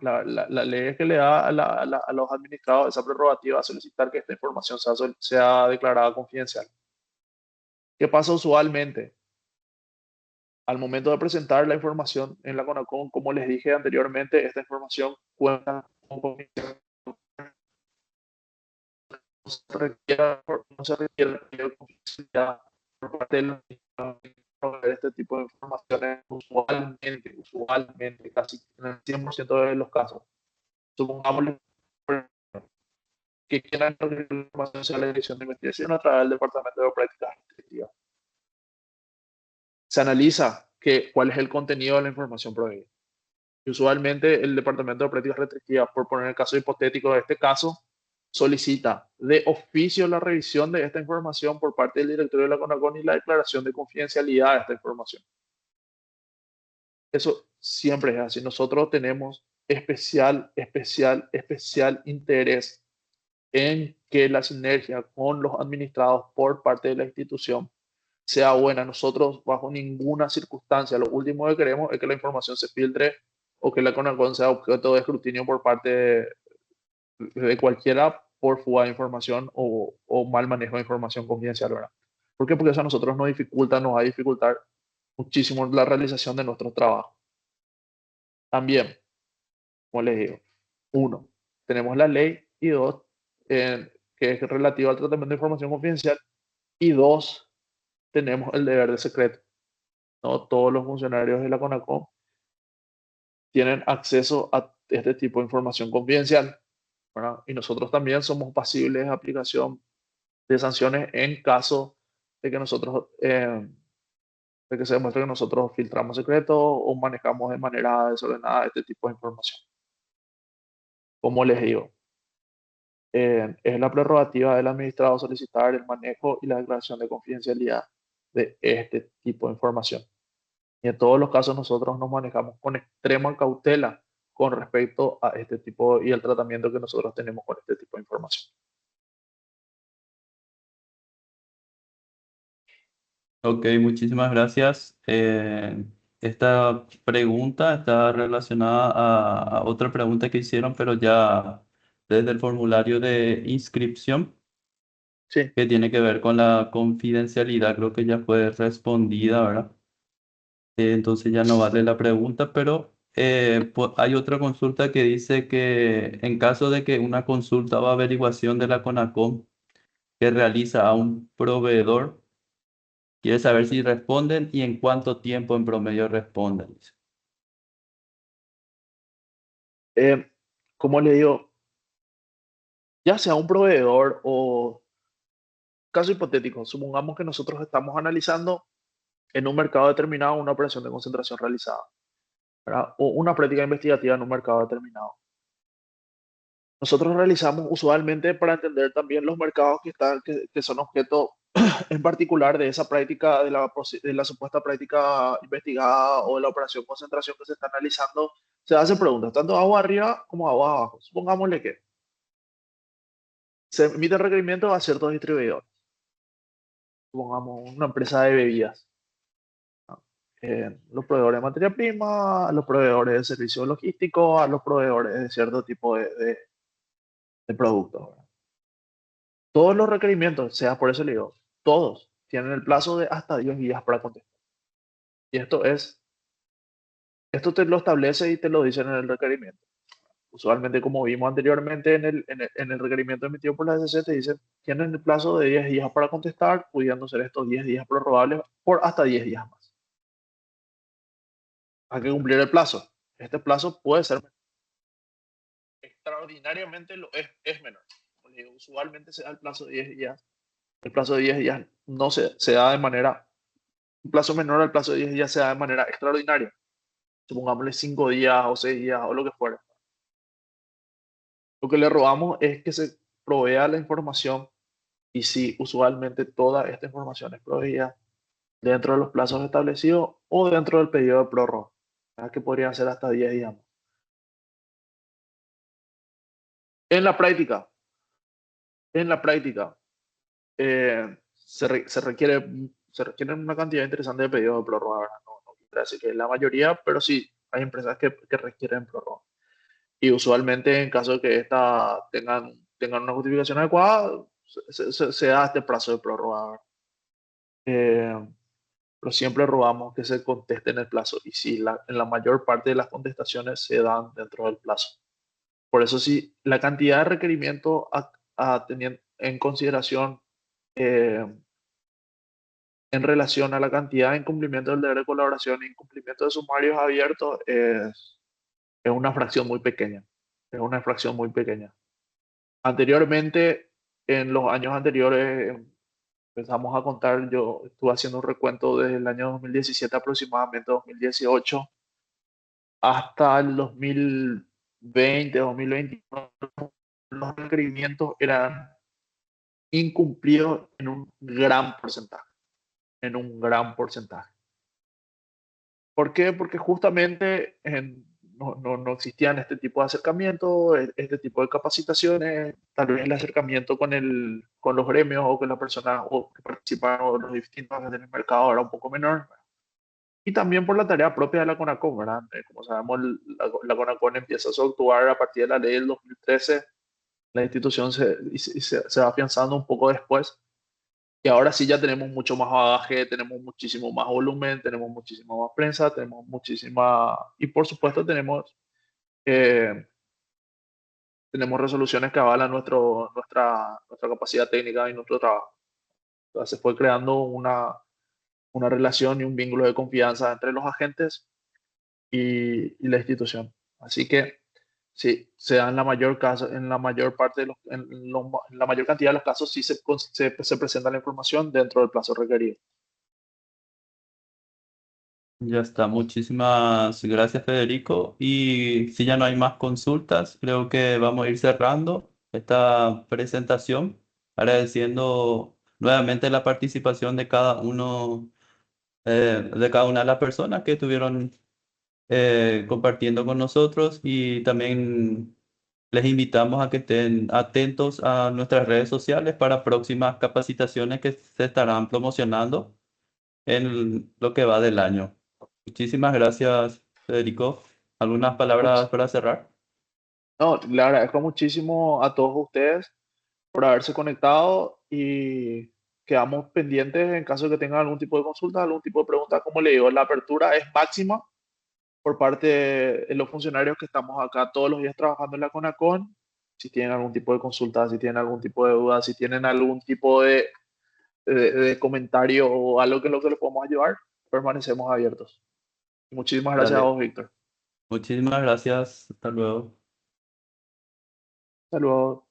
La ley es que le da a los administrados esa prerrogativa a solicitar que esta información sea declarada confidencial. ¿Qué pasa usualmente? Al momento de presentar la información en la CONACON, como les dije anteriormente, esta información cuenta con confidencialidad. No se requiere confidencialidad por parte de los administradores proveer este tipo de informaciones usualmente, casi en el 100% de los casos. Supongamos que quieran que la información sea la Dirección de Investigación a través del Departamento de Prácticas Restrictivas. Se analiza cuál es el contenido de la información proveída. Y usualmente el Departamento de Prácticas Restrictivas, por poner el caso hipotético de este caso, solicita de oficio la revisión de esta información por parte del directorio de la CONACON y la declaración de confidencialidad de esta información. Eso siempre es así. Nosotros tenemos especial interés en que la sinergia con los administrados por parte de la institución sea buena. Nosotros, bajo ninguna circunstancia, lo último que queremos es que la información se filtre o que la CONACON sea objeto de escrutinio por parte de cualquiera por fuga de información o mal manejo de información confidencial, ¿verdad? ¿Por qué? Porque eso a nosotros nos va a dificultar muchísimo la realización de nuestro trabajo. También, como les digo, uno, tenemos la ley y dos, que es relativa al tratamiento de información confidencial y dos, tenemos el deber de secreto. No todos los funcionarios de la CONACON tienen acceso a este tipo de información confidencial, ¿verdad? Y nosotros también somos pasibles de aplicación de sanciones en caso de que de que se demuestre que nosotros filtramos secretos o manejamos de manera desordenada este tipo de información. Como les digo, es la prerrogativa del administrado solicitar el manejo y la declaración de confidencialidad de este tipo de información. Y en todos los casos nosotros nos manejamos con extrema cautela con respecto a este tipo y el tratamiento que nosotros tenemos con este tipo de información. Ok, muchísimas gracias. Esta pregunta está relacionada a otra pregunta que hicieron, pero ya desde el formulario de inscripción, Sí, que tiene que ver con la confidencialidad. Creo que ya fue respondida, ¿verdad? Entonces ya no vale la pregunta, pero hay otra consulta que dice que en caso de que una consulta o averiguación de la CONACOM que realiza a un proveedor, quiere saber si responden y en cuánto tiempo en promedio responden. Dice. eh, como le digo, ya sea un proveedor o caso hipotético, supongamos que nosotros estamos analizando en un mercado determinado una operación de concentración realizada, ¿verdad? O una práctica investigativa en un mercado determinado. Nosotros realizamos usualmente para entender también los mercados que son objeto en particular de esa práctica, de la supuesta práctica investigada o de la operación concentración que se está analizando, se hacen preguntas, tanto agua arriba como agua abajo. Supongámosle que se emite requerimiento a ciertos distribuidores, supongamos una empresa de bebidas, ¿no? Los proveedores de materia prima, los proveedores de servicios logísticos, a los proveedores de cierto tipo de productos, ¿verdad? Todos los requerimientos, sea por eso le digo, todos tienen el plazo de hasta 10 días para contestar. Y esto te lo establece y te lo dicen en el requerimiento. Usualmente, como vimos anteriormente en el requerimiento emitido por la SC, te dicen, tienen el plazo de 10 días para contestar, pudiendo ser estos 10 días prorrogables por hasta 10 días más. Hay que cumplir el plazo. Este plazo puede ser extraordinariamente es menor. Usualmente se da el plazo de 10 días. El plazo de 10 días no se da de manera, un plazo menor al plazo de 10 días se da de manera extraordinaria. Supongámosle 5 días o 6 días o lo que fuera. Lo que le robamos es que se provea la información y si usualmente toda esta información es proveída dentro de los plazos establecidos o dentro del periodo de prórroga, que podrían ser hasta 10 días. En la práctica, en la práctica, se requiere una cantidad interesante de pedidos de prórroga, ¿verdad? No, así que la mayoría, pero sí, hay empresas que requieren prórroga. Y usualmente en caso de que esta tengan una justificación adecuada, se da este plazo de prórroga. Eh, pero siempre rogamos que se conteste en el plazo y si en la mayor parte de las contestaciones se dan dentro del plazo. Por eso sí, la cantidad de requerimientos a tener en consideración eh, en relación a la cantidad de incumplimiento del deber de colaboración e incumplimiento de sumarios abiertos es una fracción muy pequeña. Es una fracción muy pequeña. Anteriormente, en los años anteriores, empezamos a contar, yo estuve haciendo un recuento desde el año 2017 aproximadamente 2018 hasta el 2020, 2021, los requerimientos eran incumplidos en un gran porcentaje, en un gran porcentaje. ¿Por qué? Porque justamente no existían este tipo de acercamiento, este tipo de capacitaciones, tal vez el acercamiento con los gremios o con las personas o que participan o los distintos agentes del mercado era un poco menor. Y también por la tarea propia de la CONACON, ¿verdad? Como sabemos, la CONACON empieza a actuar a partir de la ley del 2013, la institución se va afianzando un poco después. Y ahora sí ya tenemos mucho más bagaje, tenemos muchísimo más volumen, tenemos muchísima más prensa, tenemos muchísima... Y por supuesto eh, tenemos resoluciones que avalan nuestra capacidad técnica y nuestro trabajo. Entonces se fue creando una relación y un vínculo de confianza entre los agentes y la institución. Así que sí, se da en la mayor caso, en la mayor parte de en la mayor cantidad de los casos sí se presenta la información dentro del plazo requerido. Ya está, muchísimas gracias Federico. Y si ya no hay más consultas, creo que vamos a ir cerrando esta presentación, agradeciendo nuevamente la participación de cada uno, de cada una de las personas que estuvieron compartiendo con nosotros y también les invitamos a que estén atentos a nuestras redes sociales para próximas capacitaciones que se estarán promocionando en lo que va del año. Muchísimas gracias, Federico. ¿Algunas palabras para cerrar? No, le agradezco muchísimo a todos ustedes por haberse conectado y quedamos pendientes en caso de que tengan algún tipo de consulta, algún tipo de pregunta. Como le digo, la apertura es máxima por parte de los funcionarios que estamos acá todos los días trabajando en la CONACON. Si tienen algún tipo de consulta, si tienen algún tipo de duda, si tienen algún tipo de comentario o algo que es lo que les podemos ayudar, permanecemos abiertos. Muchísimas gracias a Dale. vos, Víctor. Muchísimas gracias. Hasta luego. Hasta luego.